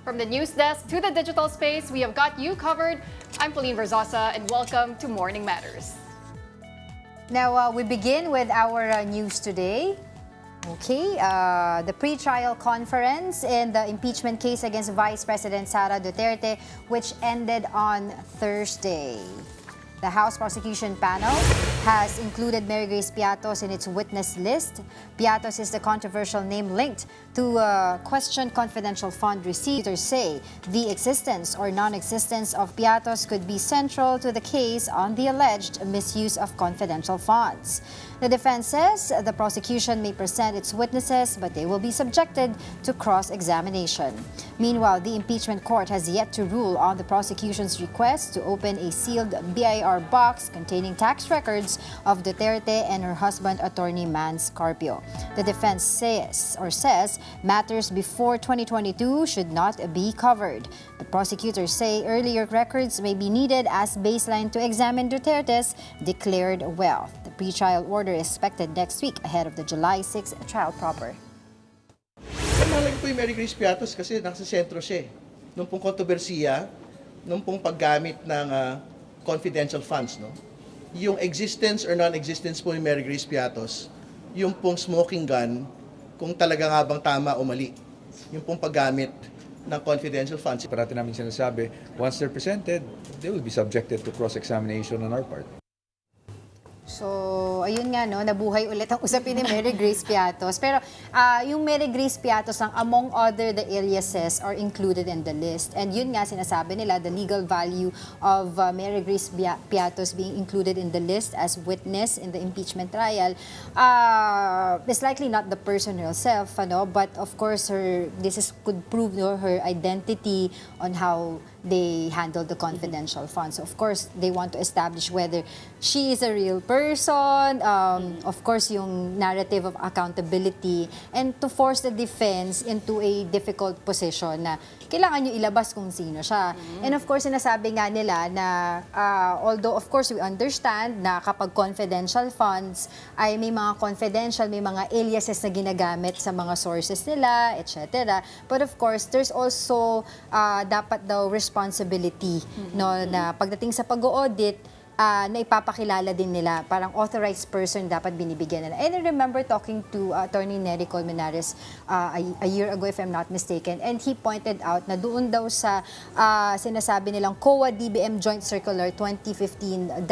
From the news desk to the digital space, we have got you covered. I'm Pauline Verzosa, and welcome to Morning Matters. Now, we begin with our news today. Okay, the pre-trial conference in the impeachment case against Vice President Sara Duterte, which ended on Thursday. The House prosecution panel has included Mary Grace Piatos in its witness list. Piatos is the controversial name linked to questioned confidential fund receipts. Say the existence or non-existence of Piatos could be central to the case on the alleged misuse of confidential funds. The defense says the prosecution may present its witnesses, but they will be subjected to cross-examination. Meanwhile, the impeachment court has yet to rule on the prosecution's request to open a sealed BIR box containing tax records of Duterte and her husband, Attorney Mans Carpio. The defense says matters before 2022 should not be covered. But prosecutors say earlier records may be needed as baseline to examine Duterte's declared wealth. The pretrial order is expected next week ahead of the July 6 trial proper. Malaki po yung Mary Grace Piatos kasi nasa sentro siya. Nung pong kontrobersiya, nung pong paggamit ng confidential funds, no? Yung existence or non-existence po ni Mary Grace Piatos, yung pong smoking gun, kung talaga nga bang tama o mali. Yung pong paggamit ng confidential funds. Parati namin sinasabi, once they're presented, they will be subjected to cross-examination on our part. So, ayun nga, no, nabuhay ulit ang usapin ni Mary Grace Piatos. Pero yung Mary Grace Piatos, among other the aliases are included in the list. And yun nga, sinasabi nila, the legal value of Mary Grace Piatos being included in the list as witness in the impeachment trial is likely not the person herself, but of course, could prove her identity on how they handle the confidential funds. So of course, they want to establish whether she is a real person, of course, yung narrative of accountability, and to force the defense into a difficult position na kailangan nyo ilabas kung sino siya. And of course, sinasabi nga nila na although of course we understand na kapag confidential funds ay may mga confidential, may mga aliases na ginagamit sa mga sources nila, etc. But of course, there's also dapat daw responsibility, no, na pagdating sa pag-audit, na ipapakilala din nila, parang authorized person dapat binibigyan nila. And I remember talking to Attorney Nery Colmenares a year ago, if I'm not mistaken, and he pointed out na doon daw sa sinasabi nilang COA DBM Joint Circular 2015-1,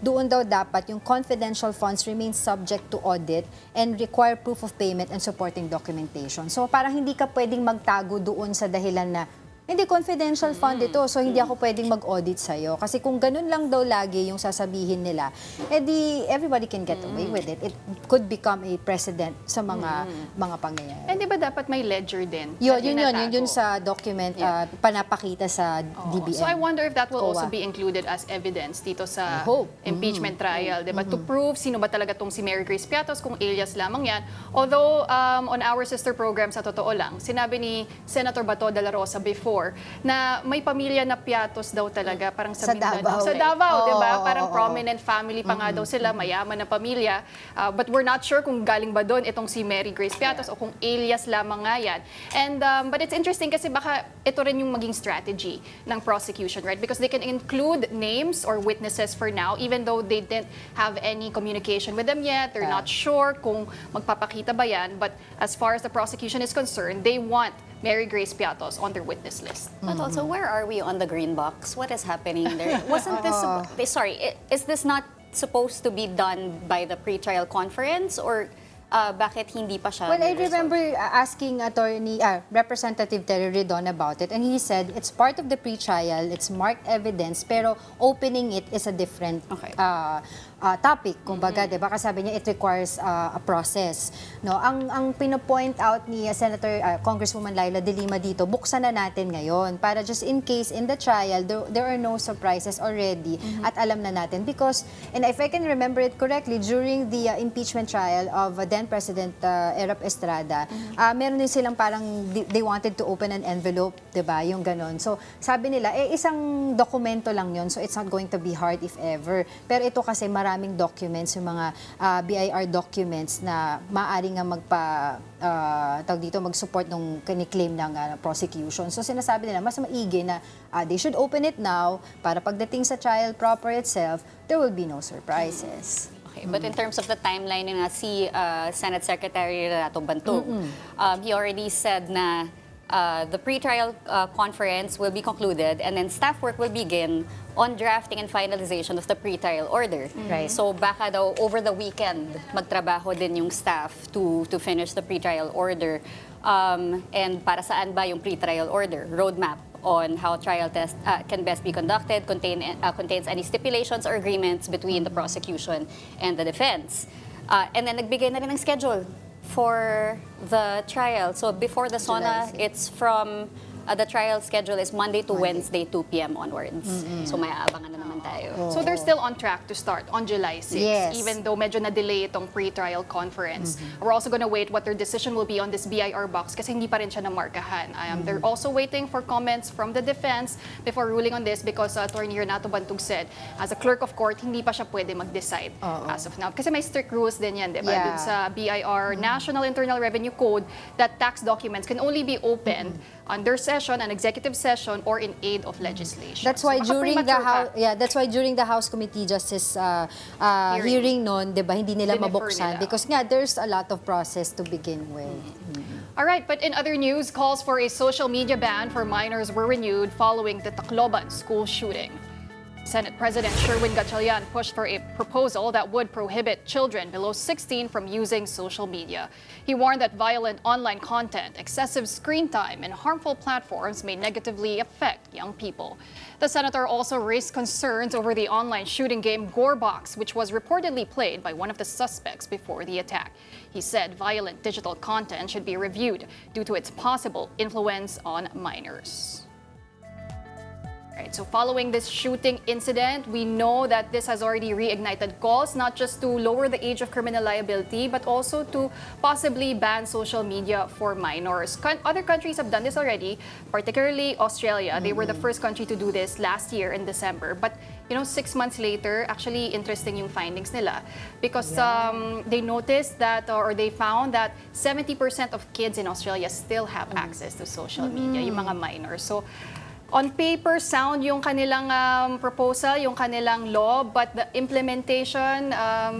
doon daw dapat yung confidential funds remain subject to audit and require proof of payment and supporting documentation. So parang hindi ka pwedeng magtago doon sa dahilan na hindi confidential fund ito, so hindi ako pwedeng mag-audit sa'yo. Kasi kung ganun lang daw lagi yung sasabihin nila, edi everybody can get away with it. It could become a precedent sa mga pangyayari. And di ba dapat may ledger din? Yun sa document, panapakita sa DBM. So I wonder if that will also be included as evidence dito sa impeachment trial. Diba? To prove sino ba talaga tong si Mary Grace Piatos, kung alias lamang yan. Although, on our sister program, sa totoo lang, sinabi ni Senator Bato de la Rosa before, na may pamilya na Piatos daw talaga, parang sa Mindanao. Sa Davao, di ba? Parang prominent family pa nga daw sila, mayaman na pamilya. But we're not sure kung galing ba doon itong si Mary Grace Piatos o kung alias lamang nga yan. And, but it's interesting kasi baka ito rin yung maging strategy ng prosecution, right? Because they can include names or witnesses for now, even though they didn't have any communication with them yet. They're not sure kung magpapakita ba yan. But as far as the prosecution is concerned, they want Mary Grace Piatos on their witness list. But also, where are we on the green box? What is happening there? Wasn't this, is this not supposed to be done by the pre-trial conference, or bakit hindi pa siya? Well, I remember asking Representative Terry Redon about it, and he said it's part of the pre-trial, it's marked evidence, pero opening it is a different topic, kumbaga, di ba? Kasi sabi niya, it requires a process. No? Ang pinopoint out ni Congresswoman Laila de Lima dito, buksan na natin ngayon para just in case in the trial, there are no surprises already at alam na natin. Because, and if I can remember it correctly, during the impeachment trial of again, President Erap Estrada, meron din silang parang they wanted to open an envelope, 'di ba? Yung ganon. So, sabi nila, isang dokumento lang 'yon, so it's not going to be hard if ever. Pero ito kasi maraming documents, yung mga BIR documents na maaari nga mag-support nung kini-claim ng prosecution. So, sinasabi nila, mas maigi na they should open it now para pagdating sa trial proper itself, there will be no surprises. Okay, but in terms of the timeline, si Senate Secretary Renato Bantog, he already said na the pre-trial conference will be concluded and then staff work will begin on drafting and finalization of the pre-trial order. Right. So baka daw over the weekend magtrabaho din yung staff to finish the pre-trial order. And para saan ba yung pre-trial order? Roadmap on how trial test can best be conducted, contains any stipulations or agreements between the prosecution and the defense. And then nagbigay na rin ng schedule for the trial. So before the SONA, it's from the trial schedule is Monday to Wednesday, 2 p.m. onwards. So may aabangan na naman tayo. So they're still on track to start on July 6, Yes. even though medyo na-delay itong pre-trial conference. We're also gonna wait what their decision will be on this BIR box kasi hindi pa rin siya namarkahan. They're also waiting for comments from the defense before ruling on this because Attorney Renato Bantog said, as a clerk of court, hindi pa siya pwede mag-decide as of now. Kasi may strict rules din yan, di ba? Yeah. Dun sa BIR, National Internal Revenue Code, that tax documents can only be opened under session, an executive session, or in aid of legislation. That's why So, baka premature pa. that's why during the House Committee Justice hearing noon, 'di ba, hindi nila Dinefer mabuksan nila. because nga there's a lot of process to begin with. All right, but in other news, calls for a social media ban for minors were renewed following the Tacloban school shooting. Senate President Sherwin Gatchalian pushed for a proposal that would prohibit children below 16 from using social media. He warned that violent online content, excessive screen time, and harmful platforms may negatively affect young people. The senator also raised concerns over the online shooting game Gorebox, which was reportedly played by one of the suspects before the attack. He said violent digital content should be reviewed due to its possible influence on minors. Right, so following this shooting incident, we know that this has already reignited calls not just to lower the age of criminal liability, but also to possibly ban social media for minors. Other countries have done this already, particularly Australia. They were the first country to do this last year in December. But 6 months later, actually interesting yung findings nila because they noticed that or they found that 70% of kids in Australia still have access to social media, yung mga minors. So on paper, sound yung kanilang proposal, yung kanilang law, but the implementation,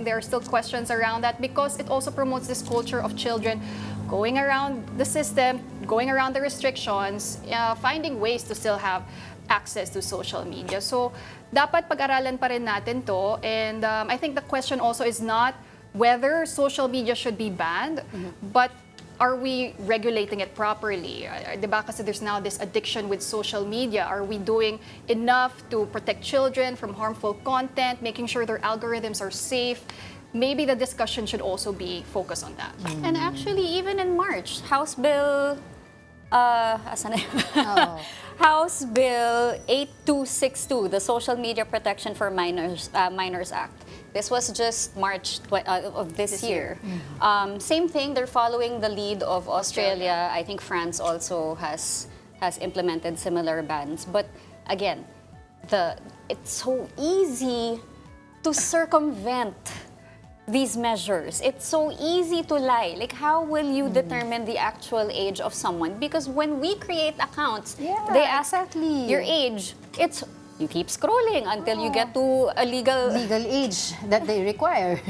there are still questions around that because it also promotes this culture of children going around the system, going around the restrictions, finding ways to still have access to social media. So, dapat pag-aralan pa rin natin to. And I think the question also is not whether social media should be banned, but are we regulating it properly? Diba? Kasi there's now this addiction with social media. Are we doing enough to protect children from harmful content, making sure their algorithms are safe? Maybe the discussion should also be focused on that. And actually, even in March, House Bill, asan na yun? House Bill 8262, the Social Media Protection for Minors Act. This was just March of this year. Same thing, they're following the lead of Australia. I think France also has implemented similar bans. But again, it's so easy to circumvent these measures. It's so easy to lie. Like, how will you determine the actual age of someone? Because when we create accounts, they ask your age. You keep scrolling until you get to a legal age that they require.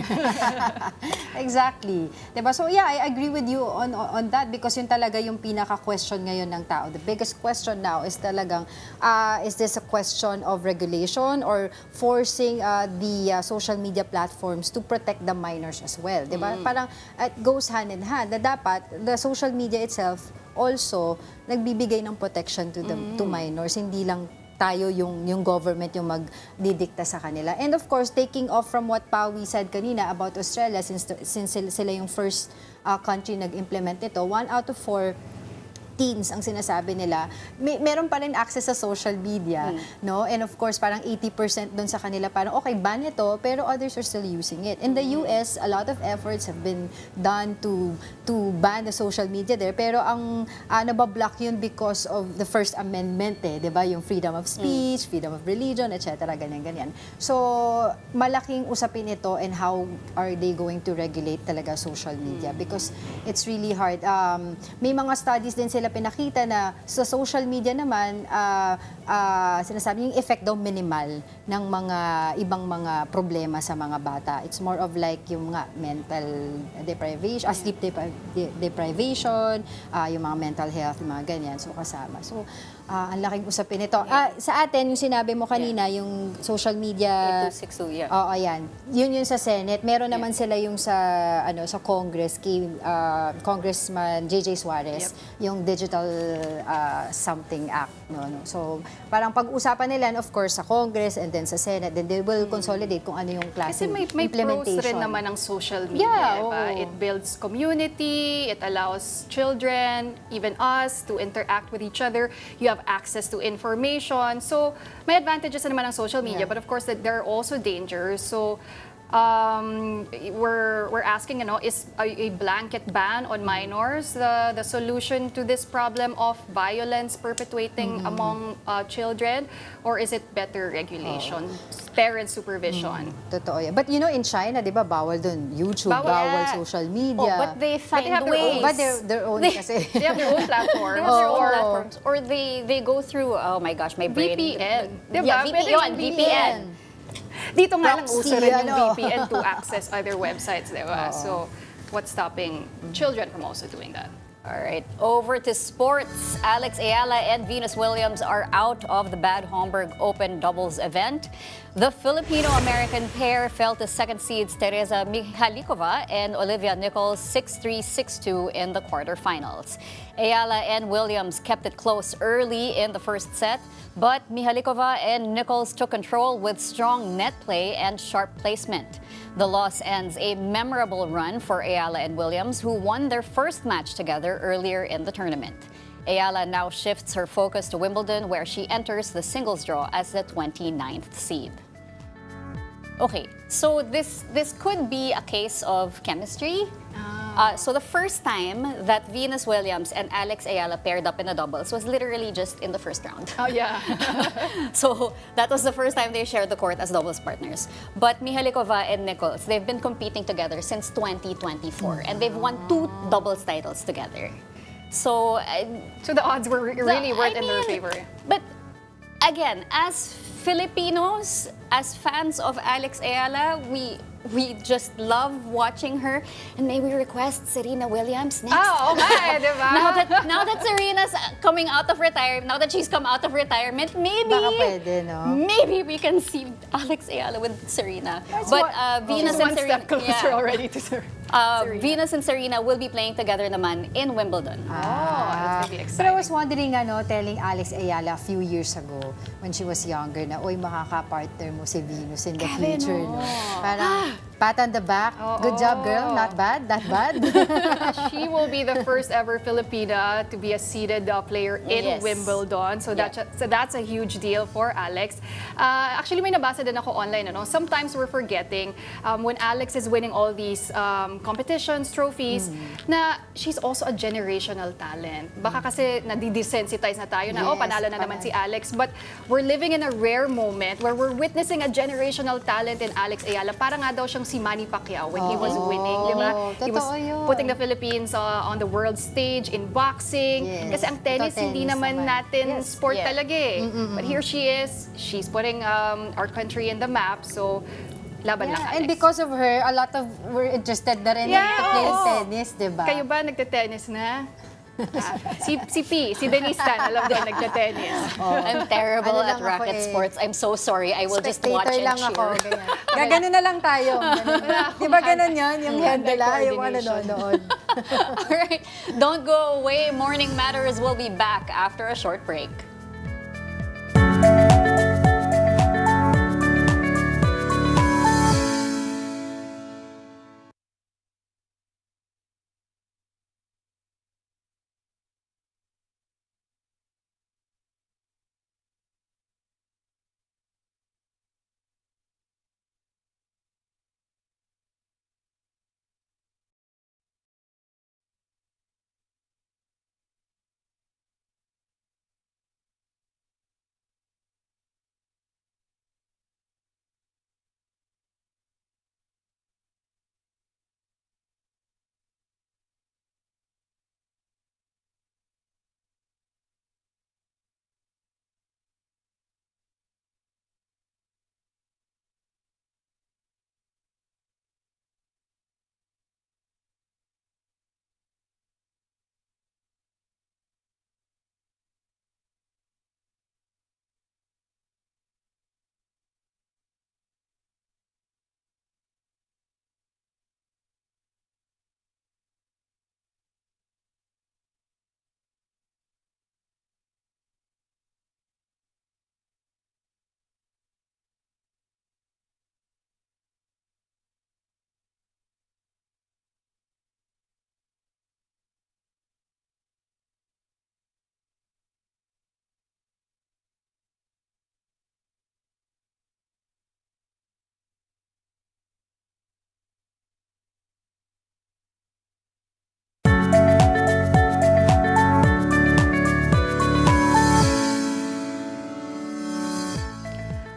Exactly. Diba? So yeah, I agree with you on that because yun talaga yung pinaka-question ngayon ng tao. The biggest question now is talagang, is this a question of regulation or forcing the social media platforms to protect the minors as well? Diba? Parang it goes hand in hand na dapat the social media itself also nagbibigay ng protection to minors, hindi lang tayo yung government yung magdidikta sa kanila. And of course, taking off from what Pawi said kanina about Australia, since sila yung first country nag-implement nito, 1 out of 4 teens ang sinasabi nila, meron pa rin access sa social media, no? And of course, parang 80% doon sa kanila, parang okay, ban ito, pero others are still using it. In the US, a lot of efforts have been done to ban the social media there, pero ang nabablock yun because of the First Amendment, di ba? Yung freedom of speech, freedom of religion, etc. Ganyan-ganyan. So, malaking usapin ito and how are they going to regulate talaga social media because it's really hard. May mga studies din sila pinakita na sa social media naman, sinasabi yung effect daw minimal ng mga ibang mga problema sa mga bata. It's more of like yung mga mental deprivation, sleep deprivation, yung mga mental health, yung mga ganyan. So, kasama. So, ang laking usapin nito. Sa atin, yung sinabi mo kanina, yung social media... 8262, yeah. Oo, ayan. Yun sa Senate. Meron naman sila yung sa Congress, kay Congressman J.J. Suarez, yung Digital Something Act. No? So, parang pag-usapan nila, of course, sa Congress and then sa Senate, then they will consolidate kung ano yung Kasi klaseng may implementation. pros rin naman ng social media, Yeah, diba? oo. It builds community, it allows children, even us, to interact with each other. You have access to information. So, may advantages na naman ng social media, but of course, that there are also dangers. So, we're asking, is a blanket ban on minors the solution to this problem of violence perpetuating among children, or is it better regulation, parent supervision? Totoo yan. But in China, di ba, bawal dun YouTube, bawal social media. But they find have their ways. own. But their own kasi. They have their own platforms. They have their own platforms. Or they go through, oh my gosh, my brain. VPN. Yeah, Pwede VPN. Dito nga lang Proxy, uso rin yung ano. VPN to access other websites, di ba? So, what's stopping children from also doing that? All right, over to sports. Alex Ayala and Venus Williams are out of the Bad Homburg Open doubles event. The Filipino-American pair fell to second seeds Teresa Mihalikova and Olivia Nichols 6-3, 6-2 in the quarterfinals. Ayala and Williams kept it close early in the first set, but Mihalikova and Nichols took control with strong net play and sharp placement. The loss ends a memorable run for Ayala and Williams, who won their first match together earlier in the tournament. Ayala now shifts her focus to Wimbledon, where she enters the singles draw as the 29th seed. Okay, so this could be a case of chemistry. So the first time that Venus Williams and Alex Ayala paired up in a doubles was literally just in the first round. Oh, yeah. So that was the first time they shared the court as doubles partners. But Mihalikova and Nichols, they've been competing together since 2024, and they've won 2 doubles titles together. So So the odds were really weren't in their favor. But again, as Filipinos, as fans of Alex Ayala, we just love watching her. And may we request Serena Williams next? Oh, okay, di ba? Now that Serena's coming out of retirement, now that she's come out of retirement, Baka pwede, no? maybe we can see Alex Ayala with Serena. But Venus She's and one step Serena, closer already to Serena. Venus and Serena will be playing together naman in Wimbledon. Oh, that's gonna be But I exciting. was wondering, telling Alex Ayala a few years ago when she was younger na, oy, makaka-partner mo si Venus in the future, no? Parang, pat on the back. Good job, girl. Not bad. Not bad. She will be the first ever Filipina to be a seeded player in Yes. Wimbledon. So that's a huge deal for Alex. Actually, may nabasa din ako online. Sometimes we're forgetting when Alex is winning all these competitions, trophies, na she's also a generational talent. Baka kasi nadidesensitize na tayo na, Yes, panalo na naman parang- si Alex. But we're living in a rare moment where we're witnessing a generational talent in Alex Ayala. Para nga daw siyang si Manny Pacquiao when he was winning, di ba? He was totoo yun. putting the Philippines on the world stage in boxing. Yes. Kasi ang tennis, Ito, hindi tennis naman naman. natin Yes. sport Yeah. talaga eh. But here she is. She's putting our country in the map. So, laban lang, Yeah, Alex. and because of her, a lot of we're interested na rin Yeah, to play oo. tennis, di ba? Kayo ba nagte-tennis na? Si Denise Tan, alam ko, nagte-tennis. I'm terrible Ano at lang ako racket eh. sports. I'm so sorry. I will just watch Spectator and lang cheer. ako. Ganyan. Gaganon na lang tayo. Ganun. Di ba ganun yun? Yung handle, yung coordination. nanonood. All right. Don't go away. Morning Matters will be back after a short break.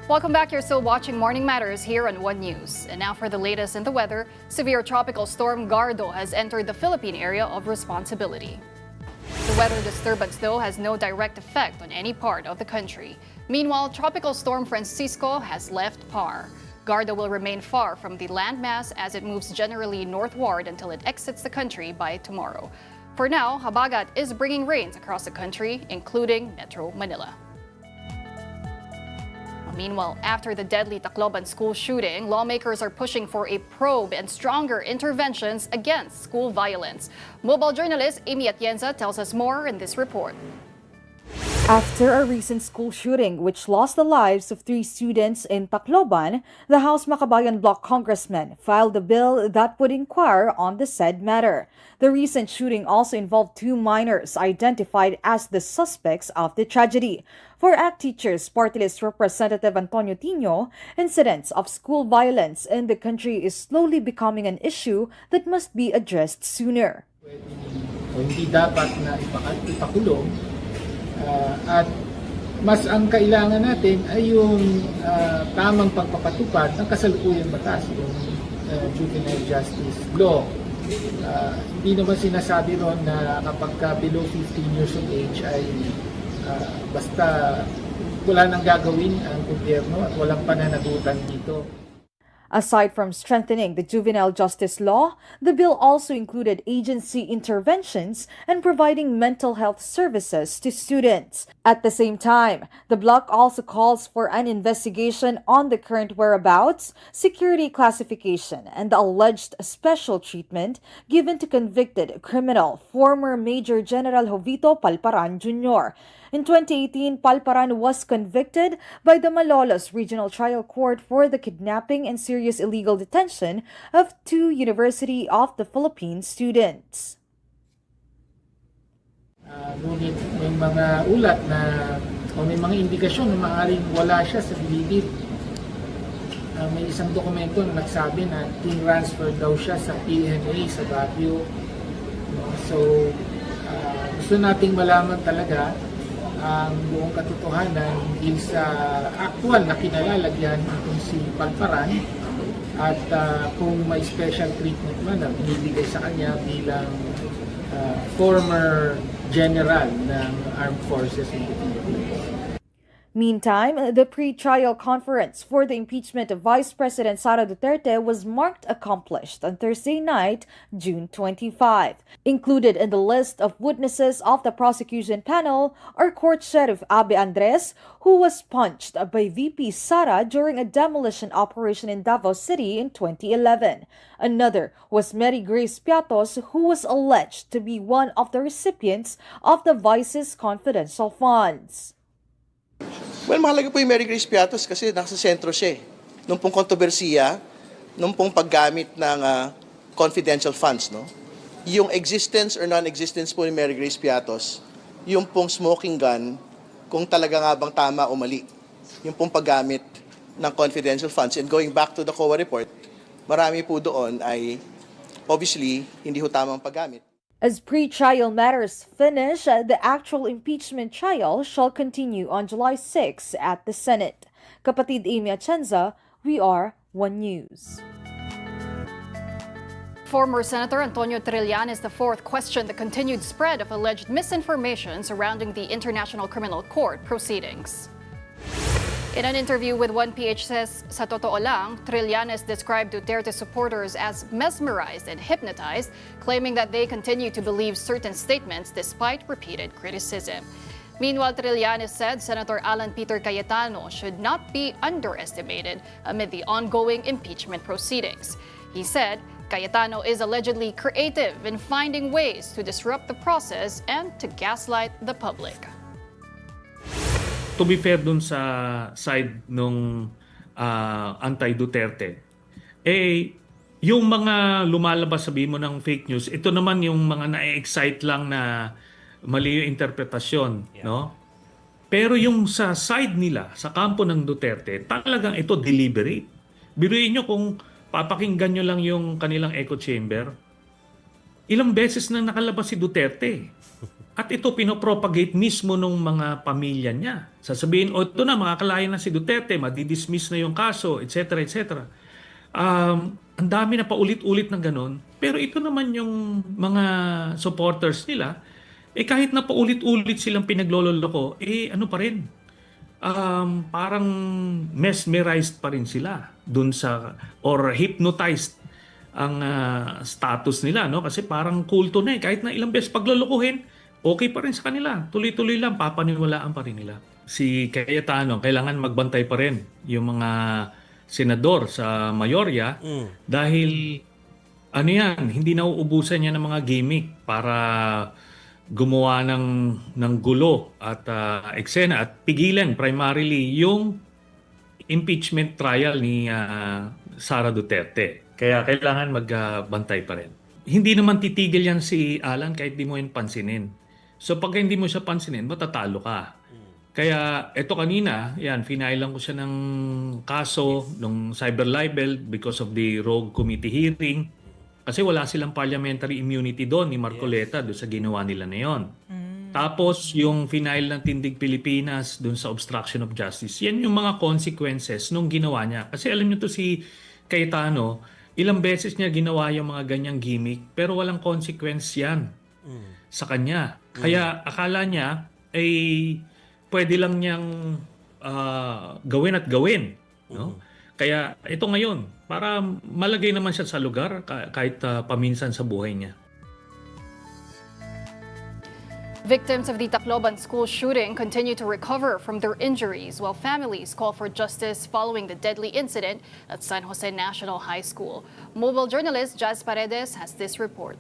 Welcome back. You're still watching Morning Matters here on One News. And now for the latest in the weather, severe tropical storm Gardo has entered the Philippine area of responsibility. The weather disturbance, though, has no direct effect on any part of the country. Meanwhile, Tropical Storm Francisco has left PAR. Gardo will remain far from the landmass as it moves generally northward until it exits the country by tomorrow. For now, Habagat is bringing rains across the country, including Metro Manila. Meanwhile, after the deadly Tacloban school shooting, lawmakers are pushing for a probe and stronger interventions against school violence. Mobile journalist Amy Atienza tells us more in this report. After a recent school shooting which lost the lives of 3 students in Tacloban, the House Makabayan Bloc congressman filed a bill that would inquire on the said matter. The recent shooting also involved 2 minors identified as the suspects of the tragedy. For ACT Teachers Party List Representative Antonio Tino, incidents of school violence in the country is slowly becoming an issue that must be addressed sooner. Hindi dapat na ipakulong at mas ang kailangan natin ay yung tamang pagpapatupad ng kasalukuyang batas, yung juvenile justice law. Hindi naman sinasabi ron na kapag below 15 years of age ay basta wala nang gagawin ang gobyerno at walang pananagutan dito. Aside from strengthening the juvenile justice law, the bill also included agency interventions and providing mental health services to students. At the same time, the bloc also calls for an investigation on the current whereabouts, security classification, and the alleged special treatment given to convicted criminal former Major General Jovito Palparan Jr. In 2018, Palparan was convicted by the Malolos Regional Trial Court for the kidnapping and serious illegal detention of 2 University of the Philippines students. Ngunit may mga ulat na o may mga indikasyon na maaaring wala siya sa bilibid. May isang dokumento na nagsabi na transfer daw siya sa PNA sa Baguio. So, gusto nating malaman talaga ang buong katotohanan hinggil sa actual na kinalalagyan itong si Palparan at kung may special treatment man na binibigay sa kanya bilang former general ng Armed Forces in the Philippines. Meantime, the pre-trial conference for the impeachment of Vice President Sara Duterte was marked accomplished on Thursday night, June 25. Included in the list of witnesses of the prosecution panel are Court Sheriff Abe Andres, who was punched by VP Sara during a demolition operation in Davao City in 2011. Another was Mary Grace Piatos, who was alleged to be one of the recipients of the Vice's confidential funds. Well, mahalaga po yung Mary Grace Piatos kasi nasa sentro siya. Nung pong kontrobersiya, nung pong paggamit ng confidential funds, no? Yung existence or non-existence po ni Mary Grace Piatos, yung pong smoking gun, kung talaga nga bang tama o mali. Yung pong paggamit ng confidential funds. And going back to the COA report, marami po doon ay obviously hindi ho tamang paggamit. As pre-trial matters finish, the actual impeachment trial shall continue on July 6 at the Senate. Kapatid Amy Atienza, we are One News. Former Senator Antonio Trillanes IV questioned the continued spread of alleged misinformation surrounding the International Criminal Court proceedings. In an interview with 1PH says, sa totoo lang, Trillanes described Duterte supporters as mesmerized and hypnotized, claiming that they continue to believe certain statements despite repeated criticism. Meanwhile, Trillanes said Senator Alan Peter Cayetano should not be underestimated amid the ongoing impeachment proceedings. He said Cayetano is allegedly creative in finding ways to disrupt the process and to gaslight the public. To be fair dun sa side nung anti-Duterte, yung mga lumalabas sabihin mo ng fake news, ito naman yung mga na-excite lang na mali yung interpretasyon, no? Pero yung sa side nila, sa kampo ng Duterte, talagang ito deliberate. Biruin nyo kung papakinggan nyo lang yung kanilang echo chamber, ilang beses na nakalabas si Duterte. At ito pinopropagate mismo nung mga pamilya niya. Sasabihin, ito na, makakalayan na si Duterte, madidismiss na yung kaso, etc. etc. Ang dami na paulit-ulit ng ganon. Pero ito naman yung mga supporters nila, kahit na paulit-ulit silang pinaglololoko, ano pa rin, parang mesmerized pa rin sila dun sa, or hypnotized ang status nila, no? Kasi parang kulto na kahit na ilang beses paglulukuhin, okay pa rin sa kanila. Tuloy-tuloy lang, papaniwalaan pa rin nila. Si Cayetano, kailangan magbantay pa rin yung mga senador sa mayorya dahil ano yan, hindi nauubusan niya ng mga gimmick para gumawa ng gulo at eksena at pigilan primarily yung impeachment trial ni Sara Duterte. Kaya kailangan magbantay pa rin. Hindi naman titigil yan si Alan kahit di mo yan pansinin. So pag hindi mo siya pansinin, matatalo ka. Kaya ito kanina, finailan ko siya ng kaso ng cyber libel because of the rogue committee hearing. Kasi wala silang parliamentary immunity doon ni Marcoleta doon sa ginawa nila na yon. Tapos yung final ng Tindig Pilipinas doon sa obstruction of justice, yan yung mga consequences nung ginawa niya. Kasi alam niyo to si Cayetano, ilang beses niya ginawa yung mga ganyang gimmick pero walang consequence yan sa kanya. Kaya akala niya pwede lang niyang gawin at gawin. No? Kaya ito ngayon, para malagay naman siya sa lugar kahit paminsan sa buhay niya. Victims of the Tacloban school shooting continue to recover from their injuries while families call for justice following the deadly incident at San Jose National High School. Mobile journalist Jazz Paredes has this report.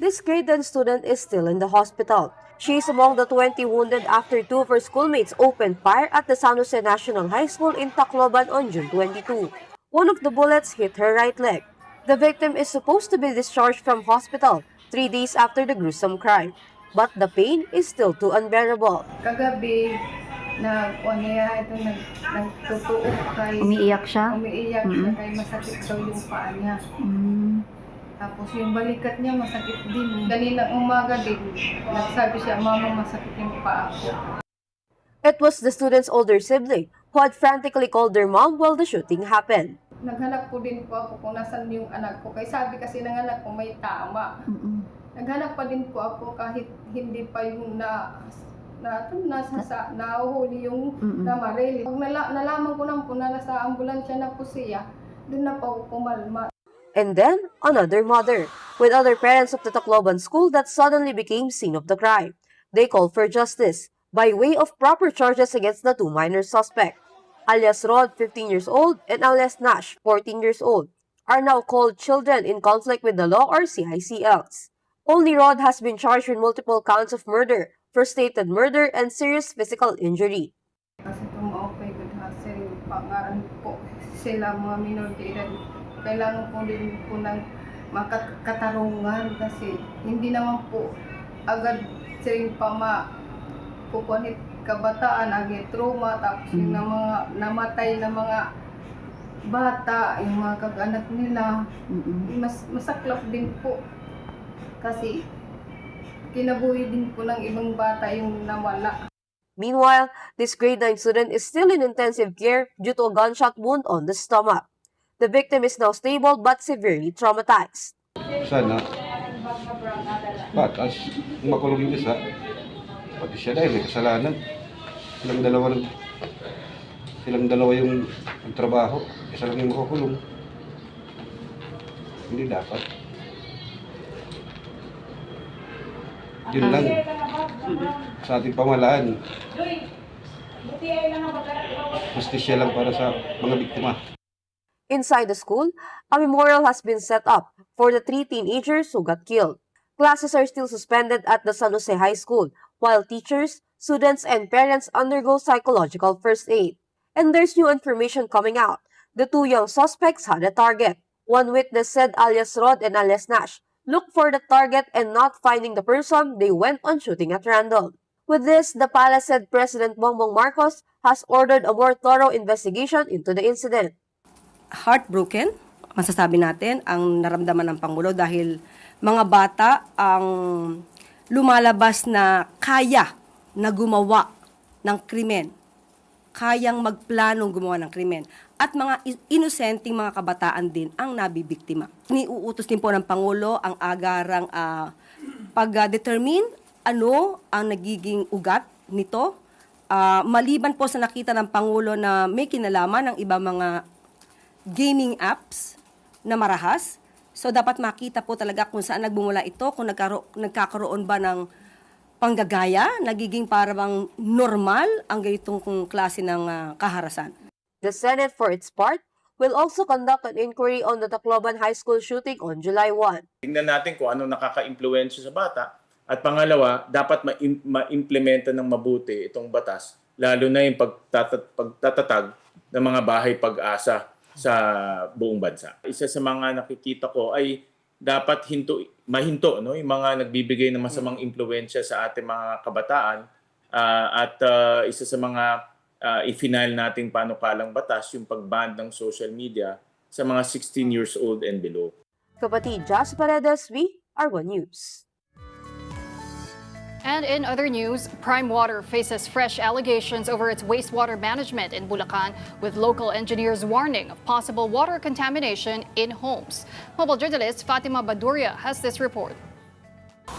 This grade 10 student is still in the hospital. She is among the 20 wounded after two of her schoolmates opened fire at the San Jose National High School in Tacloban on June 22. One of the bullets hit her right leg. The victim is supposed to be discharged from hospital 3 days after the gruesome crime, but the pain is still too unbearable. Kagabi, nagtutuo kay... Umiiyak siya? Umiiyak siya kay masakit daw yung paa niya. Tapos yung balikat niya masakit din. Kanina umaga din, nagsabi siya, Mama, masakit yung paa ko. It was the student's older sibling who had frantically called their mom while the shooting happened. Naghanap po din po ako kung nasan yung anak ko. Kaya sabi kasi ng anak ko may tama. Naghanap pa din po ako kahit hindi pa yung nahuhuli yung namaril. Pag nalaman ko lang po na nasa ambulansya na po siya, doon na po ako kumalma. And then, another mother, with other parents of the Tacloban school that suddenly became scene of the crime. They called for justice by way of proper charges against the two minor suspects. Alias Rod, 15 years old, and alias Nash, 14 years old, are now called children in conflict with the law or CICLs. Only Rod has been charged with multiple counts of murder, first-stated murder, and serious physical injury. Kasi tumaopay with hassle, pangaran po sila mga minor de edad. Kailangan po din po ng makatarungan kasi hindi naman po agad siling kukunit kabataan, agad trauma, tapos yung mga namatay na mga bata, yung mga kag-anak nila, masaklap din po kasi kinabuhi din po ng ibang bata yung nawala. Meanwhile, this grade 9 student is still in intensive care due to a gunshot wound on the stomach. The victim is now stable but severely traumatized. Sana, batas, makulong yung isa, pati siya dahil may kasalanan. Silang dalawa yung trabaho, isa lang yung makukulong. Hindi dapat. Yun lang sa ating pamahalaan. Justisya lang para sa mga biktima. Inside the school, a memorial has been set up for the 3 teenagers who got killed. Classes are still suspended at the San Jose High School, while teachers, students, and parents undergo psychological first aid. And there's new information coming out. The 2 young suspects had a target. One witness said alias Rod and alias Nash looked for the target and not finding the person, they went on shooting at random. With this, the palace said President Bongbong Marcos has ordered a more thorough investigation into the incident. Heartbroken, masasabi natin, ang naramdaman ng Pangulo dahil mga bata ang lumalabas na kaya na gumawa ng krimen, kayang magplanong gumawa ng krimen, at mga inosenteng mga kabataan din ang nabibiktima. Iniuutos din po ng Pangulo ang agarang pag-determine ano ang nagiging ugat nito. Maliban po sa nakita ng Pangulo na may kinalaman ng iba mga gaming apps na marahas, so dapat makita po talaga kung saan nagbumula ito, kung nagkakaroon ba ng panggagaya, nagiging parang normal ang ganitong klase ng kaharasan. The Senate, for its part, will also conduct an inquiry on the Tacloban High School shooting on July 1. Tingnan natin kung ano nakaka-impluwensya sa bata. At pangalawa, dapat ma-implementa ng mabuti itong batas, lalo na yung pagtatatag ng mga bahay pag-asa sa buong bansa. Isa sa mga nakikita ko ay dapat mahinto no? Yung mga nagbibigay ng masamang impluwensya sa ating mga kabataan. At isa sa mga i-final nating panukalang batas, yung pag-ban ng social media sa mga 16 years old and below. Kapatid Josh Paredes, we are One News. And in other news, Prime Water faces fresh allegations over its wastewater management in Bulacan, with local engineers warning of possible water contamination in homes. Mobile journalist Fatima Baduria has this report.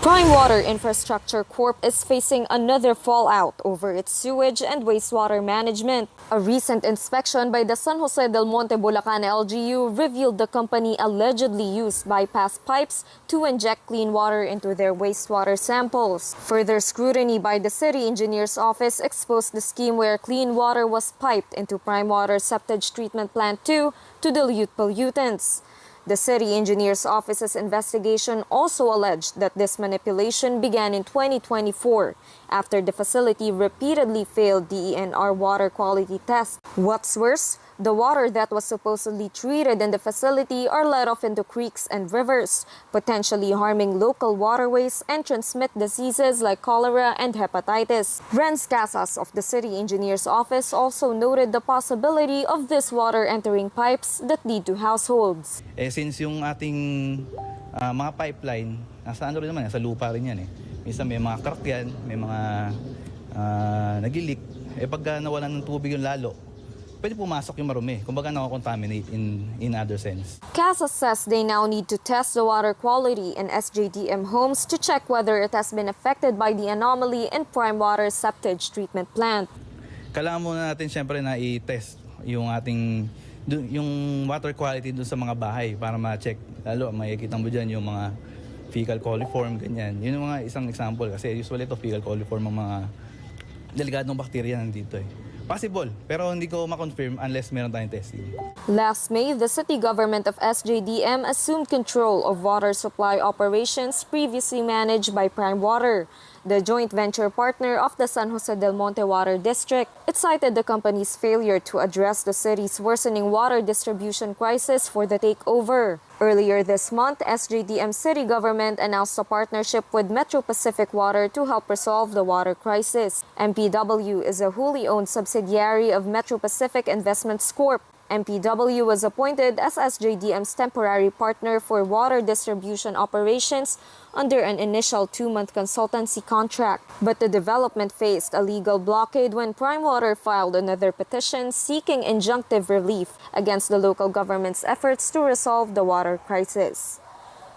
Prime Water Infrastructure Corp is facing another fallout over its sewage and wastewater management. A recent inspection by the San Jose del Monte Bulacan LGU revealed the company allegedly used bypass pipes to inject clean water into their wastewater samples. Further scrutiny by the City Engineer's Office exposed the scheme where clean water was piped into Prime Water Septage Treatment Plant 2 to dilute pollutants. The City Engineer's Office's investigation also alleged that this manipulation began in 2024 after the facility repeatedly failed DENR water quality tests. What's worse, the water that was supposedly treated in the facility are let off into creeks and rivers, potentially harming local waterways and transmit diseases like cholera and hepatitis. Renz Casas of the City Engineer's Office also noted the possibility of this water entering pipes that lead to households. Since yung ating mga pipeline, nasa ano rin naman, nasa lupa rin yan eh. Minsan may mga crack yan, may mga nag-leak. Pagka nawalan ng tubig yung lalo, pwede pumasok yung marumi. Kumbaga nakakontaminate in other sense. Casas says they now need to test the water quality in SJDM homes to check whether it has been affected by the anomaly in Prime Water Septage Treatment Plant. Kailangan muna natin siyempre na i-test yung ating yung water quality dun sa mga bahay para ma-check. Lalo, makikita mo dyan yung mga fecal coliform, ganyan. Yun yung mga isang example kasi usually ito fecal coliform ang mga delikadong bakterya nandito eh. Possible, pero hindi ko ma-confirm unless meron tayong testing. Last May, the city government of SJDM assumed control of water supply operations previously managed by Prime Water, the joint venture partner of the San Jose del Monte Water District. It cited the company's failure to address the city's worsening water distribution crisis for the takeover. Earlier this month, SJDM city government announced a partnership with Metro Pacific Water to help resolve the water crisis. MPW is a wholly owned subsidiary of Metro Pacific Investments Corp. MPW was appointed as SJDM's temporary partner for water distribution operations under an initial 2-month consultancy contract. But the development faced a legal blockade when Prime Water filed another petition seeking injunctive relief against the local government's efforts to resolve the water crisis.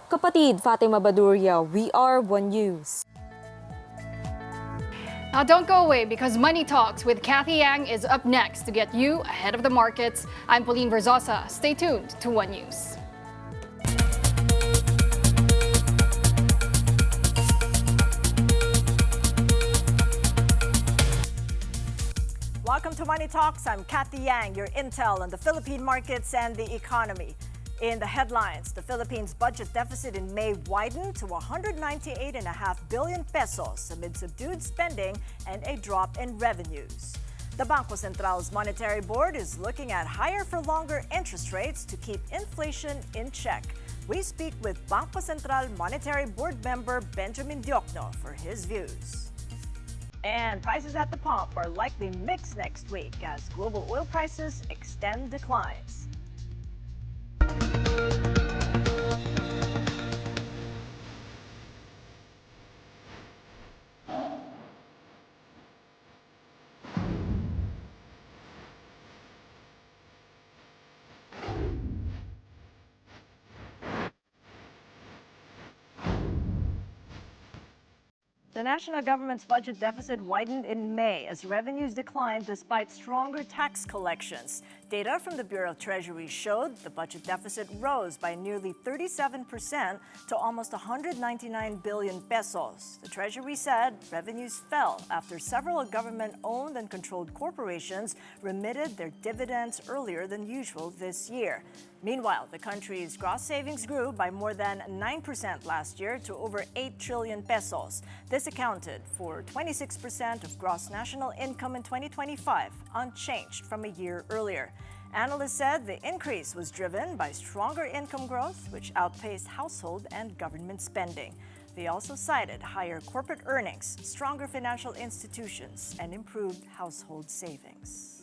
Kapatid Fatima Baduria, we are One News. Now don't go away because Money Talks with Kathy Yang is up next to get you ahead of the markets. I'm Pauline Verzosa. Stay tuned to One News. Welcome to Money Talks. I'm Kathy Yang, your intel on the Philippine markets and the economy. In the headlines, the Philippines' budget deficit in May widened to 198.5 billion pesos amid subdued spending and a drop in revenues. The Bangko Central's Monetary Board is looking at higher for longer interest rates to keep inflation in check. We speak with Bangko Central Monetary Board member Benjamin Diokno for his views. And prices at the pump are likely mixed next week as global oil prices extend declines. The national government's budget deficit widened in May as revenues declined despite stronger tax collections. Data from the Bureau of Treasury showed the budget deficit rose by nearly 37% to almost 199 billion pesos. The Treasury said revenues fell after several government-owned and controlled corporations remitted their dividends earlier than usual this year. Meanwhile, the country's gross savings grew by more than 9% last year to over 8 trillion pesos. This accounted for 26% of gross national income in 2025, unchanged from a year earlier. Analysts said the increase was driven by stronger income growth, which outpaced household and government spending. They also cited higher corporate earnings, stronger financial institutions, and improved household savings.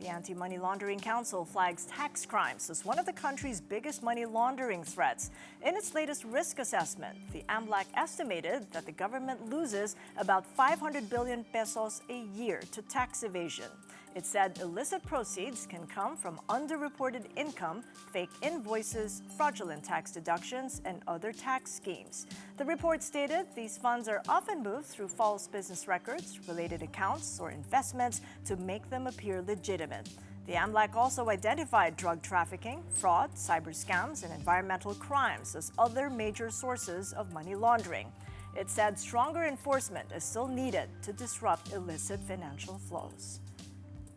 The Anti-Money Laundering Council flags tax crimes as one of the country's biggest money laundering threats. In its latest risk assessment, the AMLAC estimated that the government loses about 500 billion pesos a year to tax evasion. It said illicit proceeds can come from underreported income, fake invoices, fraudulent tax deductions, and other tax schemes. The report stated these funds are often moved through false business records, related accounts, or investments to make them appear legitimate. The AMLAC also identified drug trafficking, fraud, cyber scams, and environmental crimes as other major sources of money laundering. It said stronger enforcement is still needed to disrupt illicit financial flows.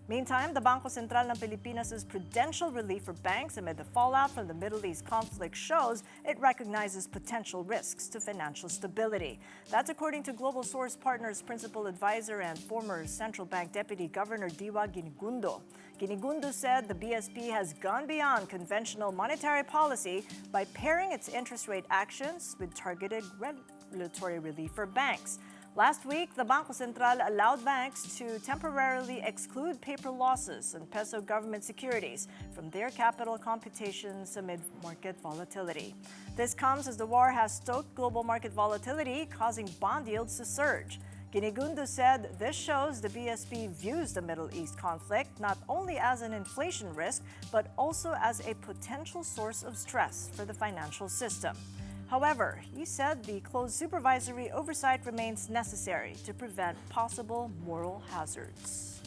Meantime, the Bangko Sentral ng Pilipinas' prudential relief for banks amid the fallout from the Middle East conflict shows it recognizes potential risks to financial stability. That's according to Global Source Partners Principal Advisor and former Central Bank Deputy Governor Diwa Ginigundo. Ginigundo said the BSP has gone beyond conventional monetary policy by pairing its interest rate actions with targeted regulatory relief for banks. Last week, the Bangko Sentral allowed banks to temporarily exclude paper losses and peso government securities from their capital computations amid market volatility. This comes as the war has stoked global market volatility, causing bond yields to surge. Ginigundo said this shows the BSP views the Middle East conflict not only as an inflation risk, but also as a potential source of stress for the financial system. However, he said the close supervisory oversight remains necessary to prevent possible moral hazards.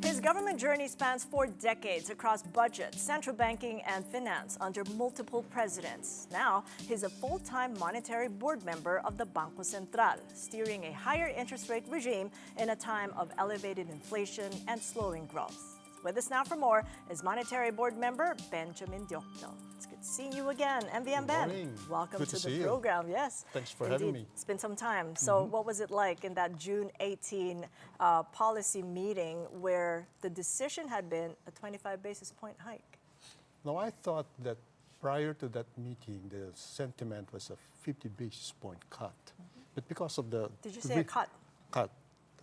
His government journey spans 4 decades across budget, central banking, and finance under multiple presidents. Now, he's a full-time monetary board member of the Bangko Sentral, steering a higher interest rate regime in a time of elevated inflation and slowing growth. With us now for more is monetary board member Benjamin Diokno. It's good seeing you again, MBM Ben. Morning. Welcome Good to to the see program. Yes. Thanks for Indeed. having me. It's been some time. So what was it like in that June 18 policy meeting where the decision had been a 25 basis point hike? Now, I thought that prior to that meeting, the sentiment was a 50 basis point cut. But because of the... Did you say a cut? Cut.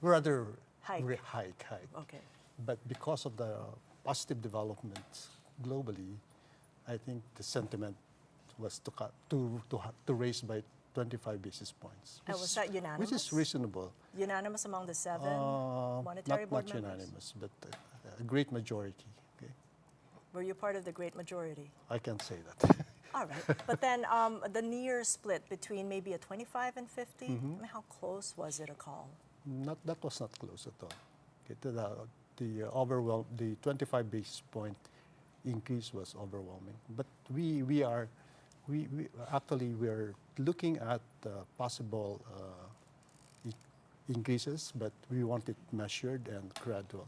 Rather, Hike. hike. Okay. But because of the positive developments globally, I think the sentiment was to cut, to raise by 25 basis points. And was that unanimous? Which is reasonable. Unanimous among the 7 monetary board not members? unanimous, but a great majority. Okay? Were you part of the great majority? I can't say that. All right. But then the near split between maybe a 25 and 50, I mean, how close was it a call? That was not close at all. Okay, the 25 basis point increase was overwhelming. But we are looking at possible increases, but we want it measured and gradual.